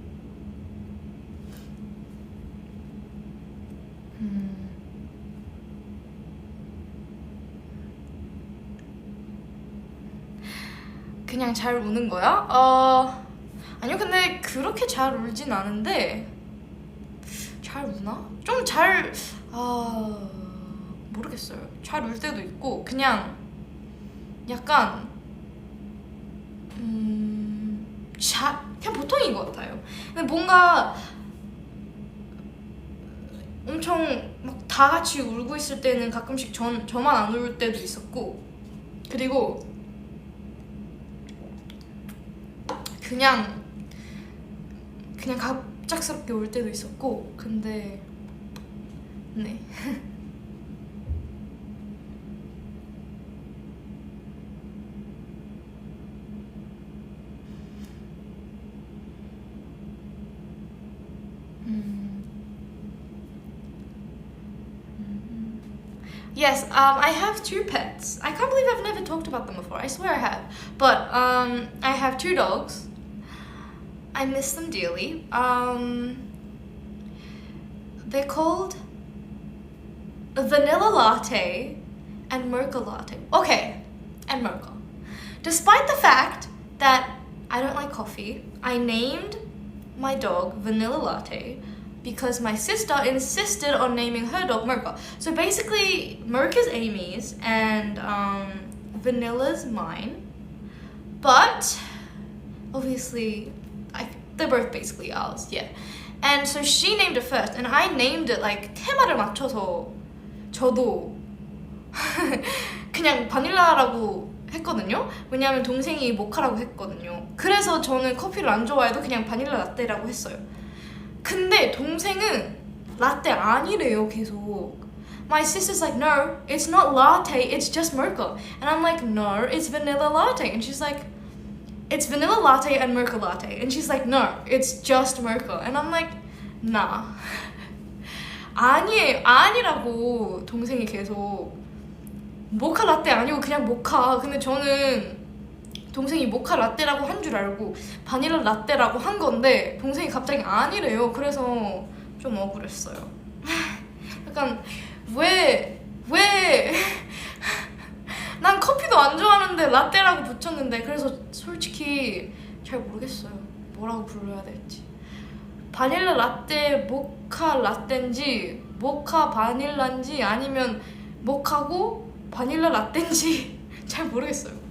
그냥 잘 우는 거야? 아니요. 근데 그렇게 잘 울진 않은데 잘 우나? 좀 잘 모르겠어요. 잘 울 때도 있고 그냥 약간 그냥 보통인 것 같아요. 근데 뭔가 엄청 막 다 같이 울고 있을 때는 가끔씩 저만 안 울 때도 있었고, 그리고 그냥 갑작스럽게 울 때도 있었고. 근데 네. Yes, I have two pets. I can't believe I've never talked about them before. I swear I have. But I have two dogs. I miss them dearly. They're called Vanilla Latte and Mocha Latte. Okay, and Mocha. Despite the fact that I don't like coffee, I named my dog Vanilla Latte because my sister insisted on naming her dog Mocha. So basically, Mocha's Amy's and Vanilla's mine. But obviously, they're both basically ours, yeah. And so she named it first, and I named it like 테마를 맞춰서 저도 그냥 바닐라라고 했거든요. 왜냐하면 동생이 모카라고 했거든요. 그래서 저는 커피를 안 좋아해도 그냥 바닐라 라떼라고 했어요. 근데 동생은 라떼 아니래요, 계속. My sister's like, no, it's not latte, it's just mocha. And I'm like, no, it's vanilla latte. And she's like, it's vanilla latte and mocha latte. And she's like, no, it's just mocha. And I'm like, nah. 아니라고 동생이 계속. 모카 라떼 아니고 그냥 모카. 근데 저는 동생이 모카 라떼라고 한 줄 알고 바닐라 라떼라고 한 건데 동생이 갑자기 아니래요. 그래서 좀 억울했어요. 약간 왜 난 커피도 안 좋아하는데 라떼라고 붙였는데. 그래서 솔직히 잘 모르겠어요. 뭐라고 불러야 될지. 바닐라 라떼, 모카 라떼인지 모카 바닐라인지 아니면 모카고 바닐라 라떼인지 잘 모르겠어요.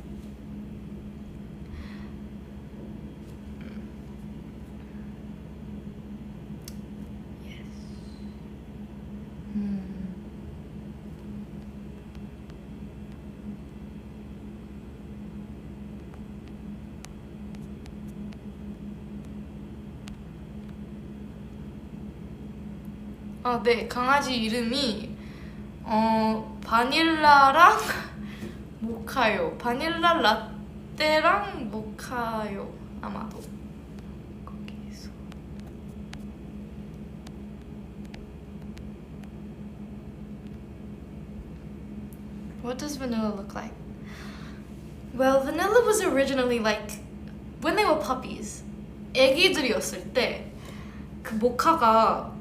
네, 강아지 이름이 바닐라랑 모카요. 바닐라 라떼랑 모카요. 아마도 거기서. What does vanilla look like? Well, vanilla was originally like when they were puppies. 애기들이었을 때 그 모카가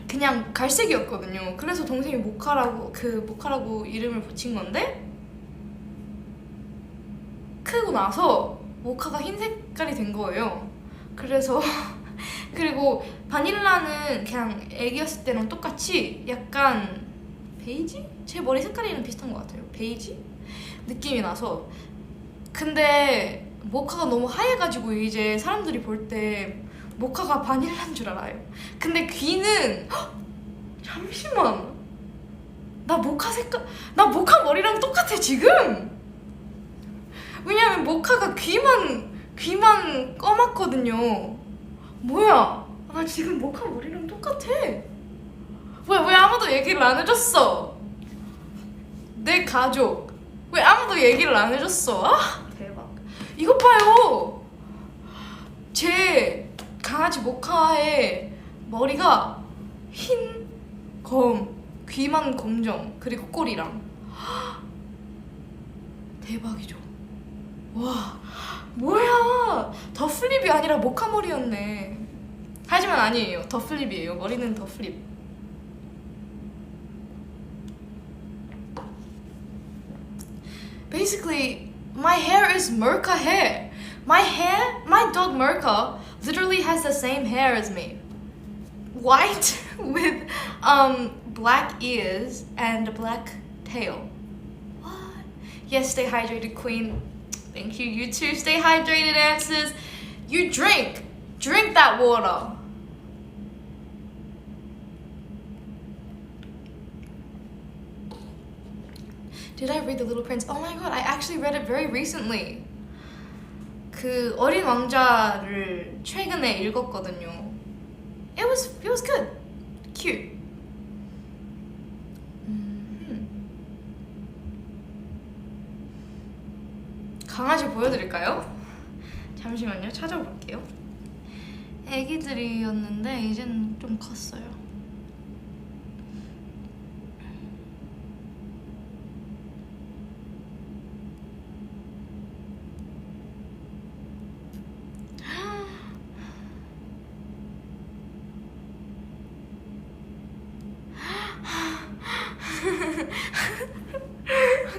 그냥 갈색이었거든요. 그래서 동생이 모카라고 이름을 붙인 건데 크고 나서 모카가 흰 색깔이 된 거예요. 그래서 그리고 바닐라는 그냥 애기였을 때랑 똑같이 약간 베이지? 제 머리 색깔이랑 비슷한 것 같아요. 베이지? 느낌이 나서. 근데 모카가 너무 하얘가지고 이제 사람들이 볼 때 모카가 바닐라인 줄 알아요. 근데 귀는 헉! 잠시만, 나 모카 색깔, 나 모카 머리랑 똑같아 지금. 왜냐면 모카가 귀만 검았거든요. 뭐야, 나 지금 모카 머리랑 똑같아. 왜 아무도 얘기를 안 해줬어? 내 가족 왜 아무도 얘기를 안 해줬어? 아 대박. 이것 봐요, 제 강아지 모카의 머리가 흰 검, 귀만 검정, 그리고 꼬리랑. 대박이죠. 와, 뭐야, 더 플립이 아니라 모카 머리였네. 하지만 아니에요, 더 플립이에요. 머리는 더 플립. Basically, my hair is Merca hair. My dog Merca literally has the same hair as me. White with black ears and a black tail. What? Yes, stay hydrated, queen. Thank you. You too. Stay hydrated, answers. You drink that water. Did I read The Little Prince? Oh my god, I actually read it very recently. 그 어린 왕자를 최근에 읽었거든요. It was good. Cute. 강아지 보여드릴까요? 잠시만요, 찾아볼게요. 애기들이었는데 이젠 좀 컸어요.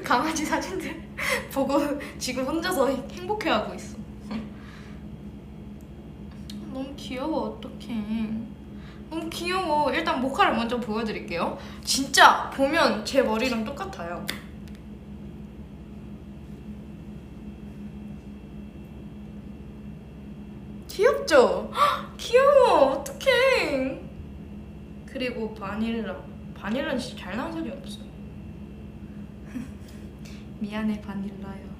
강아지 사진들 보고 지금 혼자서 행복해하고 있어. 너무 귀여워. 어떡해, 너무 귀여워. 일단 모카를 먼저 보여드릴게요. 진짜 보면 제 머리랑 똑같아요. 귀엽죠? 헉, 귀여워. 어떡해. 그리고 바닐라는 진짜 잘 나온 사진이 없어요. 미안해 바닐라요.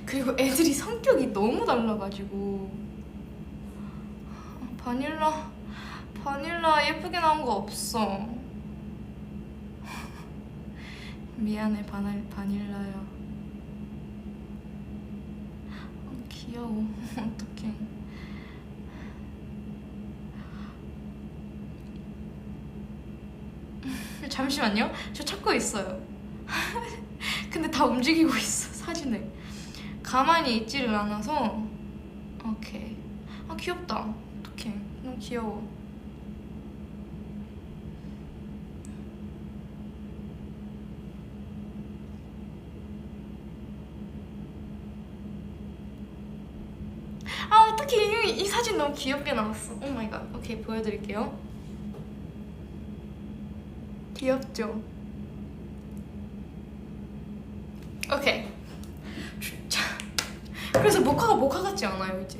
그리고 애들이 성격이 너무 달라가지고. 바닐라 예쁘게 나온 거 없어. 미안해 바닐라요. 귀여워. 어떡해. 잠시만요, 저 찾고 있어요. 근데 다 움직이고 있어, 사진을. 가만히 있지를 않아서. 오케이. 아 귀엽다. 어떡해, 너무 귀여워. 아 어떡해, 이 사진 너무 귀엽게 나왔어. 오 마이 갓. 오케이, 보여드릴게요. 귀엽죠? 오케이. 진짜. 그래서 모카가 모카 같지 않아요 이제?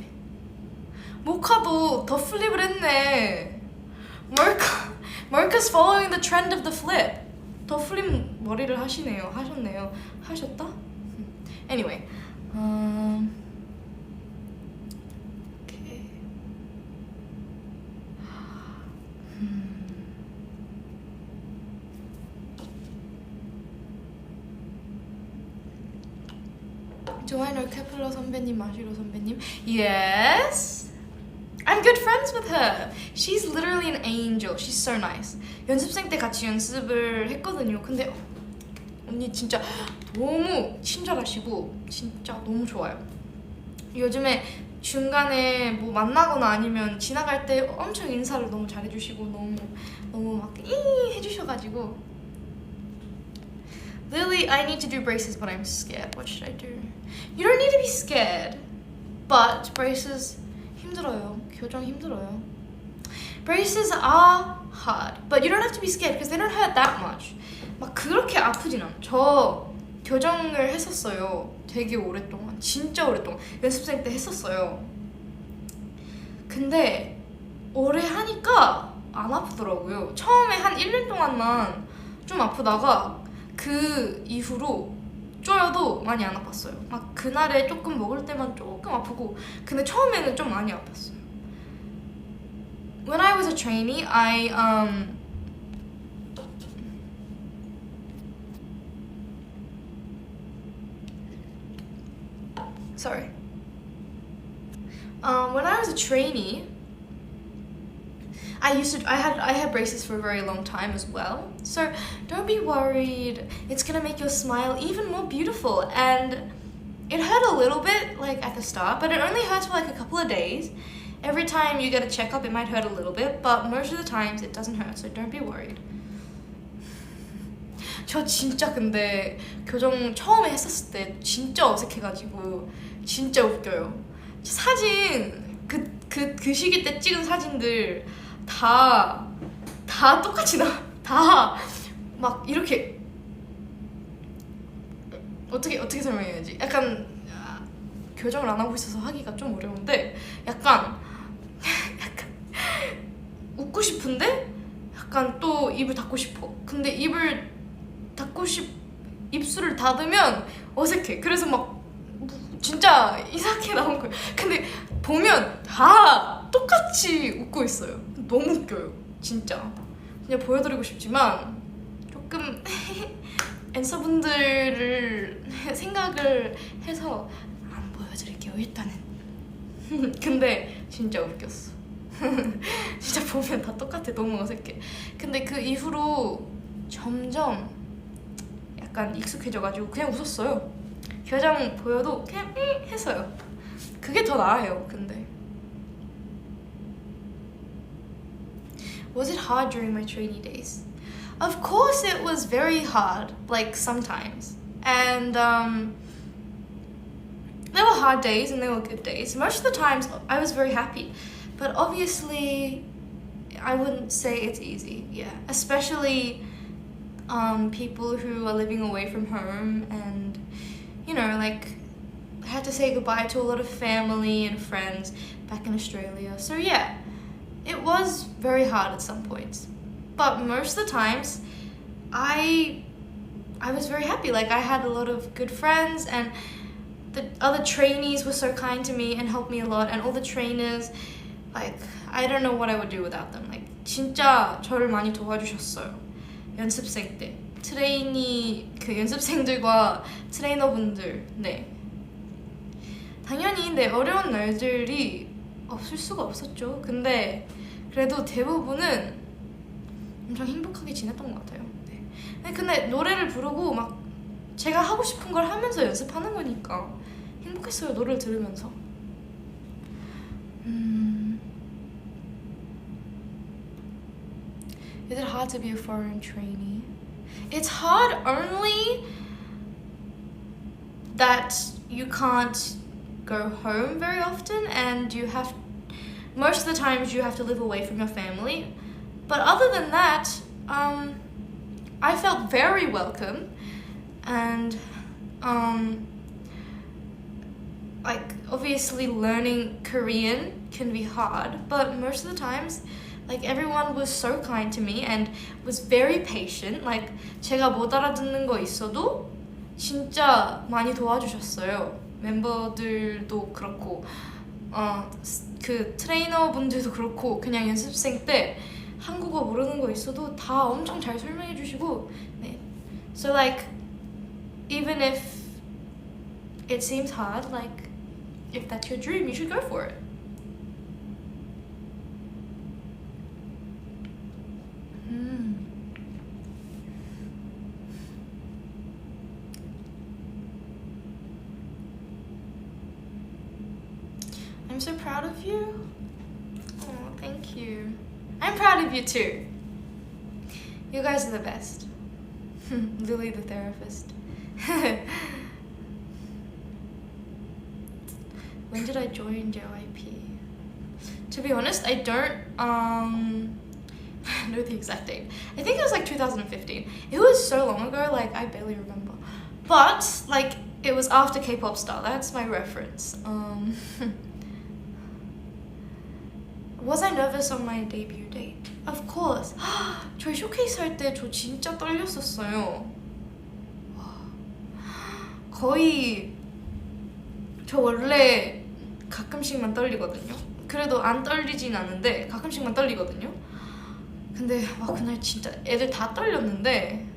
모카도 더 플립을 했네. Merca's following the trend of the flip. 더 플립 머리를 하셨네요. 하셨다? Anyway, 오케이. 조아노 케플러 선배님, 마시로 선배님. Yes, I'm good friends with her. She's literally an angel. She's so nice. 연습생 때 같이 연습을 했거든요. 근데 언니 진짜 너무 친절하시고 진짜 너무 좋아요. 요즘에 중간에 뭐 만나거나 아니면 지나갈 때 엄청 인사를 너무 잘해주시고 너무 막 해주셔가지고. Lily, I need to do braces, but I'm scared. What should I do? You don't need to be scared. But braces 힘들어요. 교정 힘들어요. braces are hard, but you don't have to be scared because they don't hurt that much. 막 그렇게 아프진 않아. 저 교정을 했었어요. 되게 오랫동안, 진짜 오랫동안 연습생 때 했었어요. 근데 오래 하니까 안 아프더라고요. 처음에 한 1년 동안만 좀 아프다가 그 이후로 쪼여도 많이 안 아팠어요. 막 그날에 조금 먹을 때만 조금 아프고, 근데 처음에는 좀 많이 아팠어요. When I was a trainee, sorry. When I was a trainee, I had braces for a very long time as well. So don't be worried. It's gonna make your smile even more beautiful. And it hurt a little bit, like at the start, but it only hurts for like a couple of days. Every time you get a checkup, it might hurt a little bit, but most of the times it doesn't hurt. So don't be worried. 저 진짜 근데 교정 처음에 했었을 때 진짜 어색해가지고 진짜 웃겨요. 사진 그 시기 때 찍은 사진들 다 똑같이 다 막 이렇게 어떻게 설명해야지? 약간 교정을 안 하고 있어서 하기가 좀 어려운데 약간 웃고 싶은데 약간 또 입을 닫고 싶어. 근데 입술을 닫으면 어색해. 그래서 막 진짜 이상하게 나온 거예요. 근데 보면 다 똑같이 웃고 있어요. 너무 웃겨요. 진짜. 그냥 보여드리고 싶지만 조금 앤서분들을 생각을 해서 안 보여드릴게요. 일단은. 근데 진짜 웃겼어. 진짜 보면 다 똑같아. 너무 어색해. 근데 그 이후로 점점 약간 익숙해져가지고 그냥 웃었어요. 교정 보여도 그냥 했어요. 그게 더 나아요. 근데 Was it hard during my trainee days? Of course it was very hard, like sometimes. And there were hard days and there were good days. Most of the times I was very happy. But obviously I wouldn't say it's easy. Yeah, especially people who are living away from home and like I had to say goodbye to a lot of family and friends back in Australia. So yeah, it was very hard at some points. But most of the times, I was very happy. Like I had a lot of good friends and the other trainees were so kind to me and helped me a lot. And all the trainers, like I don't know what I would do without them. Like 진짜 저를 많이 도와주셨어요. 연습생 때. 그 연습생들과 트레이너분들, 네. 당연히 네, 어려운 날들이 없을 수가 없었죠. 근데 그래도 대부분은 엄청 행복하게 지냈던 것 같아요. 네. 근데 노래를 부르고 막 제가 하고 싶은 걸 하면서 연습하는 거니까 행복했어요. 노래를 들으면서. Is it hard to be a foreign trainee? It's hard only that you can't go home very often and most of the times you have to live away from your family. But other than that, I felt very welcome and like obviously learning Korean can be hard, but most of the times like everyone was so kind to me and was very patient. Like 제가 못 알아듣는 거 있어도 진짜 많이 도와주셨어요. 멤버들도 그렇고 그 트레이너분들도 그렇고 그냥 연습생 때 한국어 모르는 거 있어도 다 엄청 잘 설명해 주시고 네. So like even if it seems hard, like if that's your dream, you should go for it. I'm so proud of you. Oh, thank you. I'm proud of you too. You guys are the best. Lily the therapist. When did I join JYP? To be honest, I don't know the exact date. I think it was like 2015. It was so long ago, like I barely remember. But like it was after K-pop Star. That's my reference. Was I nervous on my debut date? Of course. 저희 쇼케이스 할 때 저 진짜 떨렸었어요. 거의 저 원래 가끔씩만 떨리거든요. 그래도 안 떨리진 않은데 가끔씩만 떨리거든요. 근데 와 그날 진짜 애들 다 떨렸는데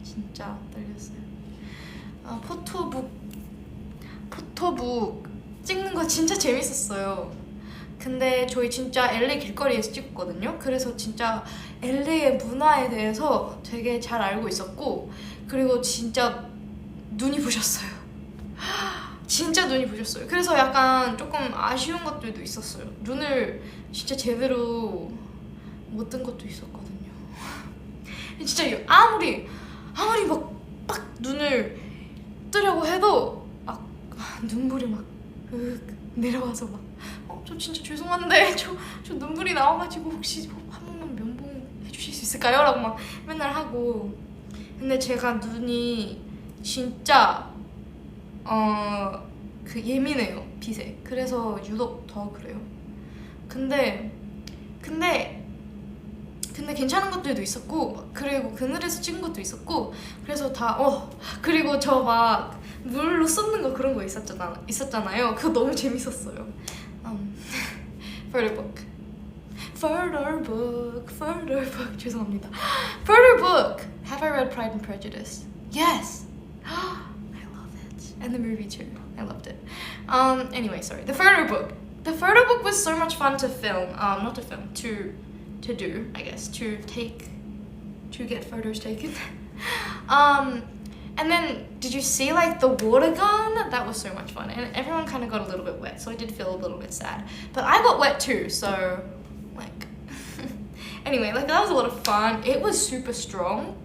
진짜 떨렸어요. 포토북 찍는 거 진짜 재밌었어요. 근데 저희 진짜 LA 길거리에서 찍었거든요. 그래서 진짜 LA의 문화에 대해서 되게 잘 알고 있었고, 그리고 진짜 눈이 부셨어요. 진짜 눈이 부셨어요. 그래서 약간 조금 아쉬운 것들도 있었어요. 눈을 진짜 제대로 못 뜬 것도 있었거든요. 진짜 아무리 막 눈을 뜨려고 해도 막 눈물이 막 내려와서 막 저 진짜 죄송한데 저 눈물이 나와가지고 혹시 한 번만 면봉 해주실 수 있을까요? 라고 막 맨날 하고. 근데 제가 눈이 진짜 그 예민해요, 빛에. 그래서 유독 더 그래요. 근데 괜찮은 것들도 있었고, 그리고 그늘에서 찍은 것도 있었고, 그래서 다 그리고 저 막 물로 쏟는 거 그런 거 있었잖아요. 그거 너무 재밌었어요. Photo book. 죄송합니다. Photo book. Have I read Pride and Prejudice? Yes. I love it. And the movie too. I loved it. Anyway, sorry. The photo book. The photo book was so much fun to film. Not to film. To do, I guess. To get photos taken. And then, did you see like the water gun? That was so much fun, and everyone kind of got a little bit wet, so I did feel a little bit sad. But I got wet too, so like, anyway, like that was a lot of fun. It was super strong.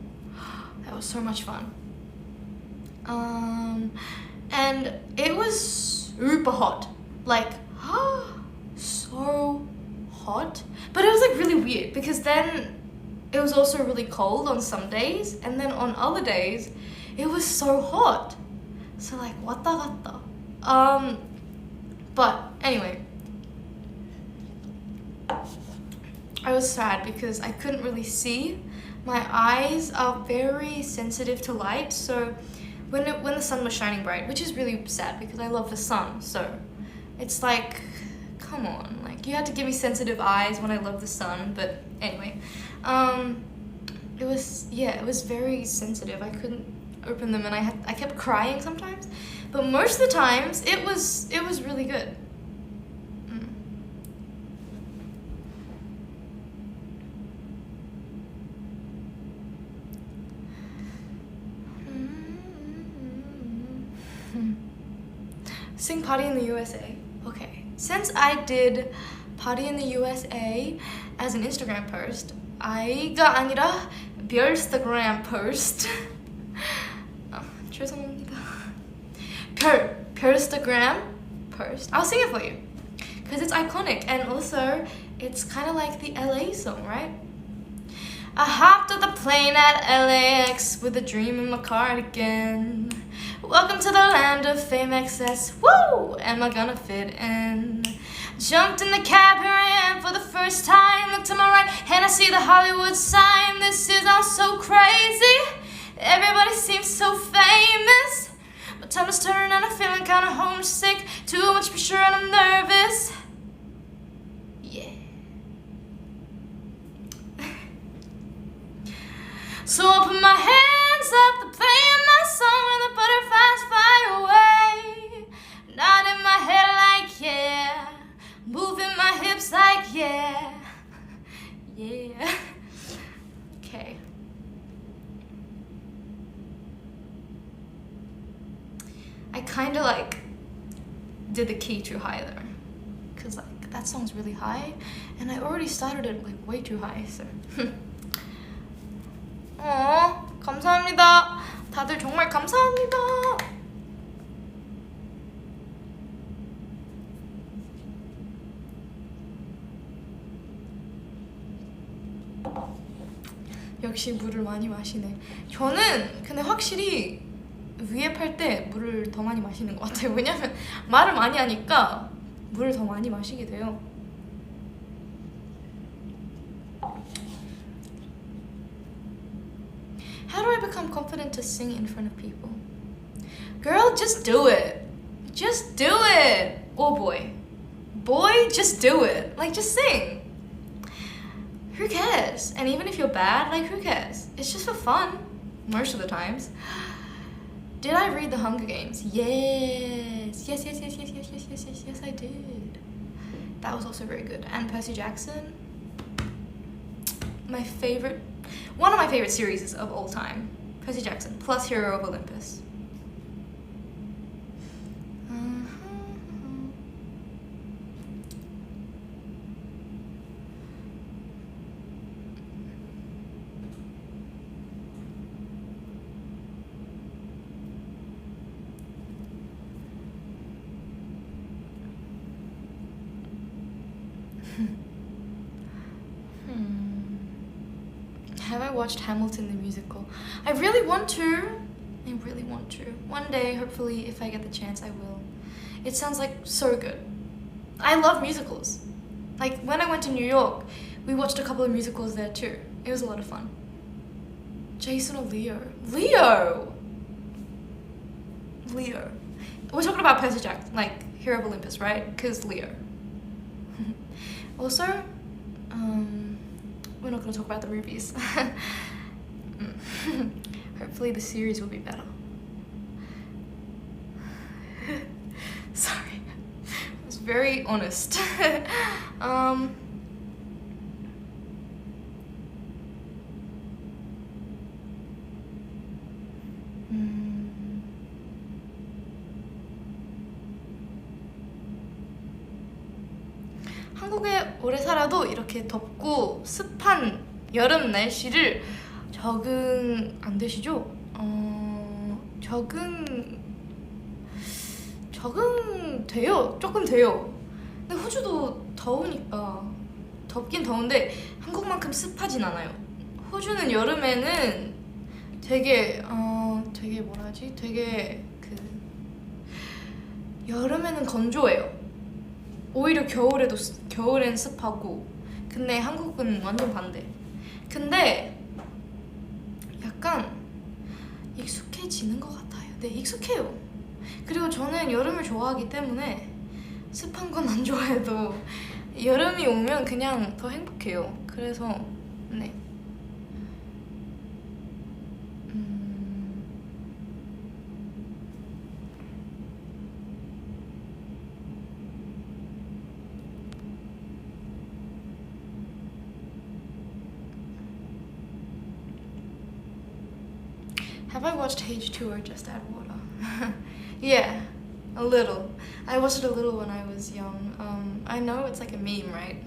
That was so much fun. And it was super hot, like so hot. But it was like really weird because then it was also really cold on some days, and then on other days it was so hot. So like 왔다 갔다. But anyway, I was sad because I couldn't really see. My eyes are very sensitive to light, so when the sun was shining bright, which is really sad because I love the sun, so it's like, come on, like you had to give me sensitive eyes when I love the sun. But anyway, it was very sensitive. I couldn't open them, and I kept crying sometimes, but most of the times it was really good. Sing Party in the USA. Okay, since I did Party in the USA as an Instagram post, 아이가 아니라 별스타그램 post. 죄송합니다. 별스타그램 post. I'll sing it for you because it's iconic, and also it's kind of like the LA song, right? I hopped on the plane at LAX with a dream in my cardigan. Welcome to the land of fame excess. Woo! Am I gonna fit in? Jumped in the cab, here I am for the first time. Look to my right and I see the Hollywood sign. This is all so crazy. Everybody seems so famous. But time is turning and I'm feeling kinda homesick. Too much pressure and I'm nervous. Yeah. So I put my hands up to playing my song when the butterflies fly away. Nodding my head like yeah. Moving my hips like yeah. Yeah. Okay. I kind of like did the key too high there, cause like that song's really high, and I already started it like way too high. So. 감사합니다. 다들 정말 감사합니다. 역시 물을 많이 마시네. 저는 근데 확실히 위에 팔 때 물을 더 많이 마시는 것 같아요. 왜냐면 말을 많이 하니까 물을 더 많이 마시게 돼요. How do I become confident to sing in front of people? Girl, just do it. Just do it. Oh boy. Boy, just do it. Like, just sing. Who cares? And even if you're bad, like, who cares? It's just for fun, most of the times. Did I read The Hunger Games? Yes. Yes, I did. That was also very good. And Percy Jackson. One of my favorite series of all time. Percy Jackson, plus Hero of Olympus. Have I watched Hamilton the musical? I really want to. One day, hopefully, if I get the chance, I will. It sounds like so good. I love musicals. Like, when I went to New York, we watched a couple of musicals there too. It was a lot of fun. Jason or Leo? Leo! We're talking about Percy Jackson, like Hero of Olympus, right? Because Leo. Also, we're not going to talk about the movies. Hopefully the series will be better. Sorry. I was very honest. 한국에 오래 살아도 이렇게 덥고 습한 여름 날씨를 적응 안 되시죠? 적응 돼요. 조금 돼요. 근데 호주도 더우니까 덥긴 더운데 한국만큼 습하진 않아요. 호주는 여름에는 되게 뭐라지? 되게 여름에는 건조해요. 오히려 겨울엔 습하고. 근데 한국은 완전 반대. 근데 약간 익숙해지는 것 같아요. 네, 익숙해요. 그리고 저는 여름을 좋아하기 때문에 습한 건 안 좋아해도 여름이 오면 그냥 더 행복해요. 그래서 네. Have I watched H2 or Just Add Water? Yeah, a little. I watched it a little when I was young. I know it's like a meme, right?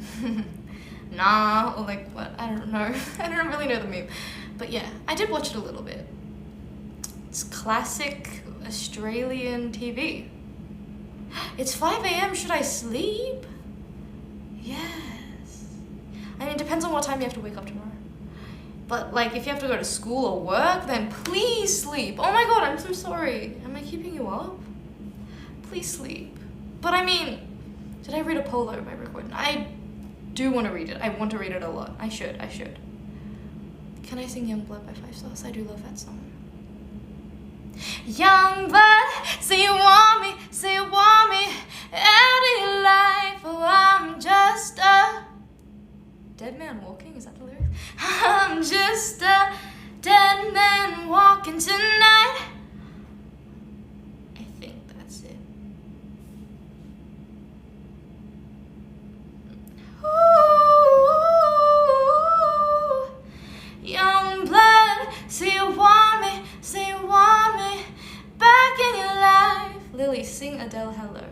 Nah, or like what? I don't know. I don't really know the meme. But yeah, I did watch it a little bit. It's classic Australian TV. It's 5 a.m. Should I sleep? Yes. I mean, it depends on what time you have to wake up tomorrow. But like, if you have to go to school or work, then please sleep. Oh my god, I'm so sorry. Am I keeping you up? Please sleep. But I mean, did I read Apollo by Rick Gordon? I do want to read it. I want to read it a lot. I should. Can I sing Young Blood by Five Stars? I do love that song. Young blood, say you want me out of your life. Oh, I'm just a dead man walking. Is that the lyrics? I'm just a dead man walking tonight. I think that's it. Ooh, young blood, say you want me back in your life. Lily, sing Adele Hello.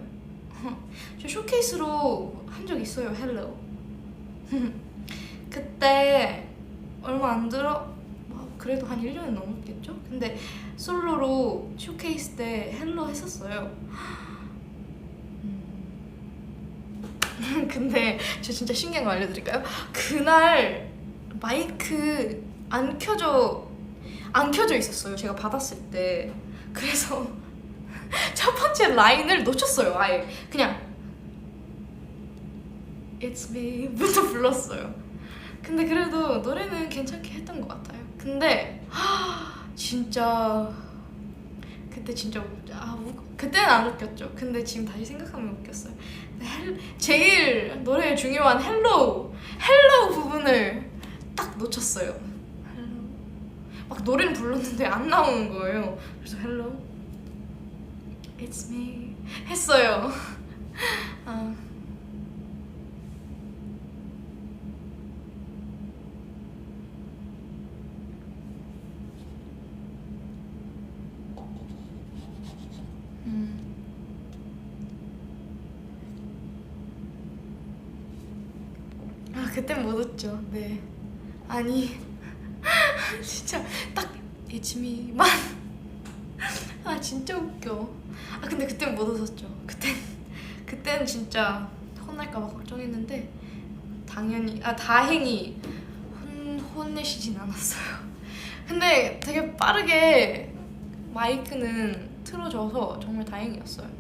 저 쇼케이스로 한 적 있어요, Hello. 그때 얼마 안 들어, 그래도 한 1년은 넘었겠죠? 근데 솔로로 쇼케이스 때 헬로 했었어요. 근데 저 진짜 신기한 거 알려드릴까요? 그날 마이크 안 켜져 있었어요. 제가 받았을 때. 그래서 첫 번째 라인을 놓쳤어요. 아예 그냥 It's me부터 불렀어요. 근데 그래도 노래는 괜찮게 했던 것 같아요. 근데 진짜 그때 진짜 그때는 안 웃겼죠. 근데 지금 다시 생각하면 웃겼어요. 제일 노래에 중요한 헬로우 부분을 딱 놓쳤어요. 막 노래는 불렀는데 안 나오는 거예요. 그래서 헬로우 It's me 했어요. 그땐 못 웃죠. 네. 아니 진짜 딱 It's me만 진짜 웃겨. 근데 그땐 못 웃었죠. 그땐 진짜 혼날까봐 걱정했는데 다행히 혼내시진 않았어요. 근데 되게 빠르게 마이크는 틀어져서 정말 다행이었어요.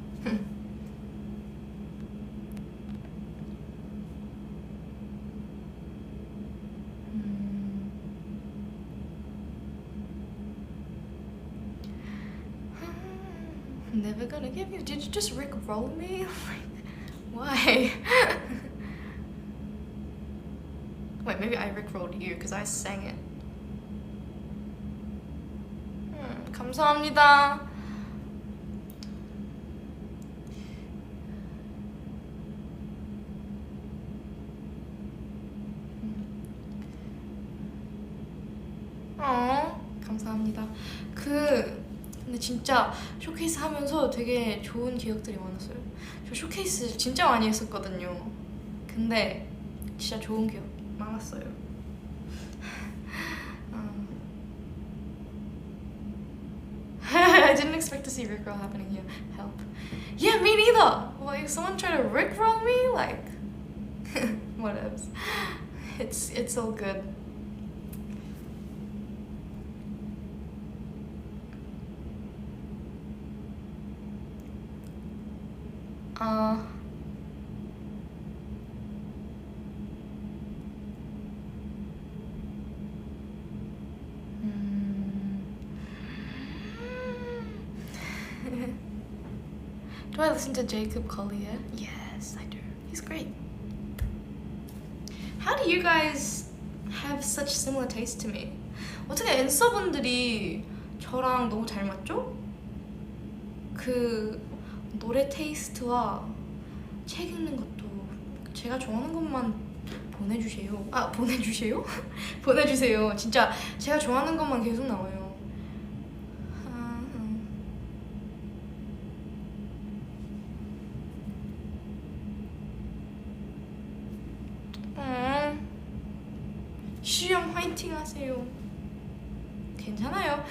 Never gonna give you. Did you just Rickroll me? Like, why? Wait, maybe I Rickrolled you because I sang it. 감사합니다. 감사합니다. 근데 진짜 쇼케이스 하면서 되게 좋은 기억들이 많았어요. 저 쇼케이스 진짜 많이 했었거든요. 근데 진짜 좋은 기억 많았어요. I didn't expect to see Rickroll happening here. Help. Yeah, me neither. Like someone tried to Rickroll me, like whatevs. It's all good. Do I listen to Jacob Collier? Yes, I do. He's great. How do you guys have such similar taste to me? 어떻게 앤서분들이 저랑 너무 잘 맞죠? 그 노래 테이스트와 책 읽는 것도 제가 좋아하는 것만 보내주세요. 보내주세요? 보내주세요. 진짜 제가 좋아하는 것만 계속 나와요. 시험 화이팅 하세요. 괜찮아요.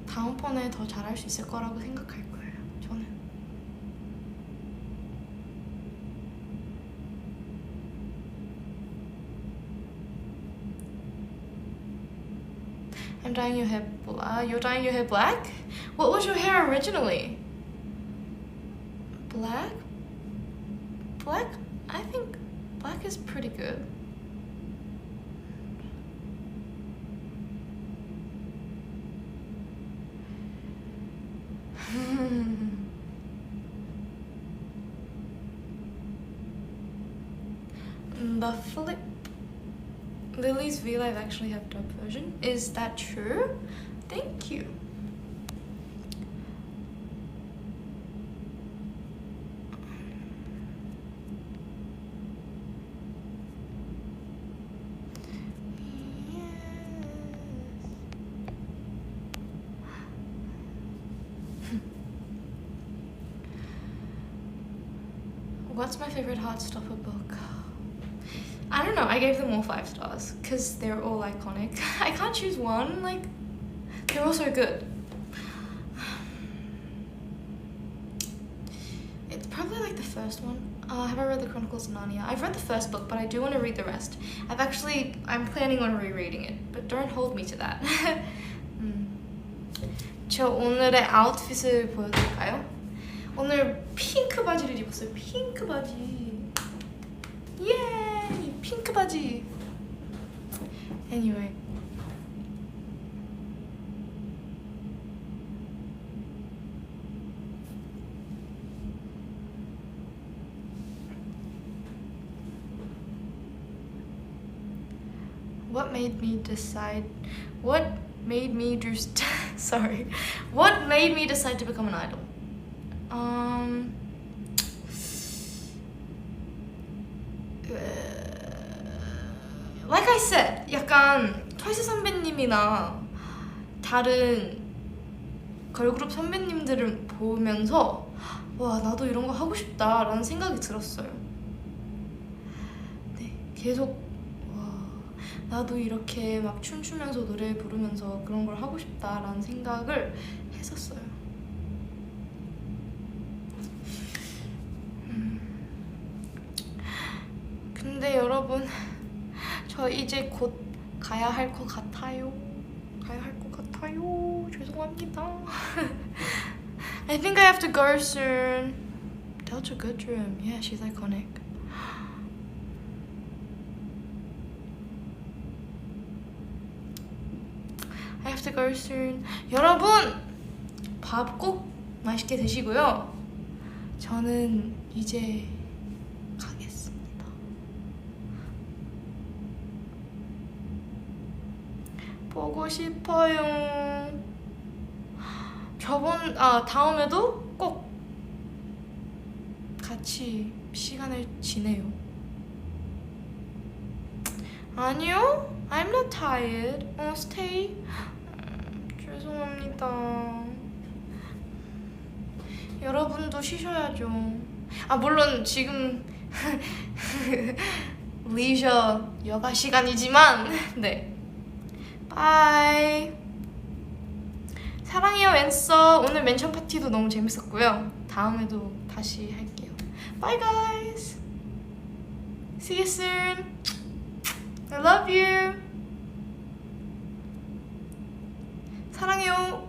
다음번에 더 잘할 수 있을 거라고 생각할 거예요. 저는. I'm dyeing your hair you're dyeing your hair black? What was your hair originally? Black? Black? I think black is pretty good. The flip Lily's V-Live actually have dub version. Is that true? Thank you. What's my favorite Heartstopper book? I don't know, I gave them all 5 stars because they're all iconic. I can't choose one, like, they're all so good. It's probably like the first one. Have I read the Chronicles of Narnia? I've read the first book, but I do want to read the rest. I'm planning on rereading it, but don't hold me to that. 저 오늘의 아웃핏을 보여드릴까요? 오늘 핑크 바지를 입었어요. 핑크 바지. 예, 이 핑크 바지. Anyway. What made me decide to become an idol? Like I said, 약간 트와이스 선배님이나 다른 걸그룹 선배님들을 보면서 와, 나도 이런 거 하고 싶다라는 생각이 들었어요. 네, 계속 나도 이렇게 막 춤추면서 노래 부르면서 그런 걸 하고 싶다라는 생각을 했었어요. 근데 여러분, 저 이제 곧 가야 할 것 같아요. 죄송합니다. I think I have to go soon. Delta Goodrum, yeah, she's iconic. I have to go soon. 여러분, 밥 꼭 맛있게 드시고요. 저는 이제 가겠습니다. 보고 싶어요. 다음에도 꼭 같이 시간을 지내요. 아니요, I'm not tired. stay. 죄송합니다. 여러분도 쉬셔야죠. 물론 지금 리저 여가 시간이지만 네. 바이. 사랑해요 앤서. 오늘 멘션 파티도 너무 재밌었고요. 다음에도 다시 할게요. Bye guys. See you soon. I love you. 사랑해요.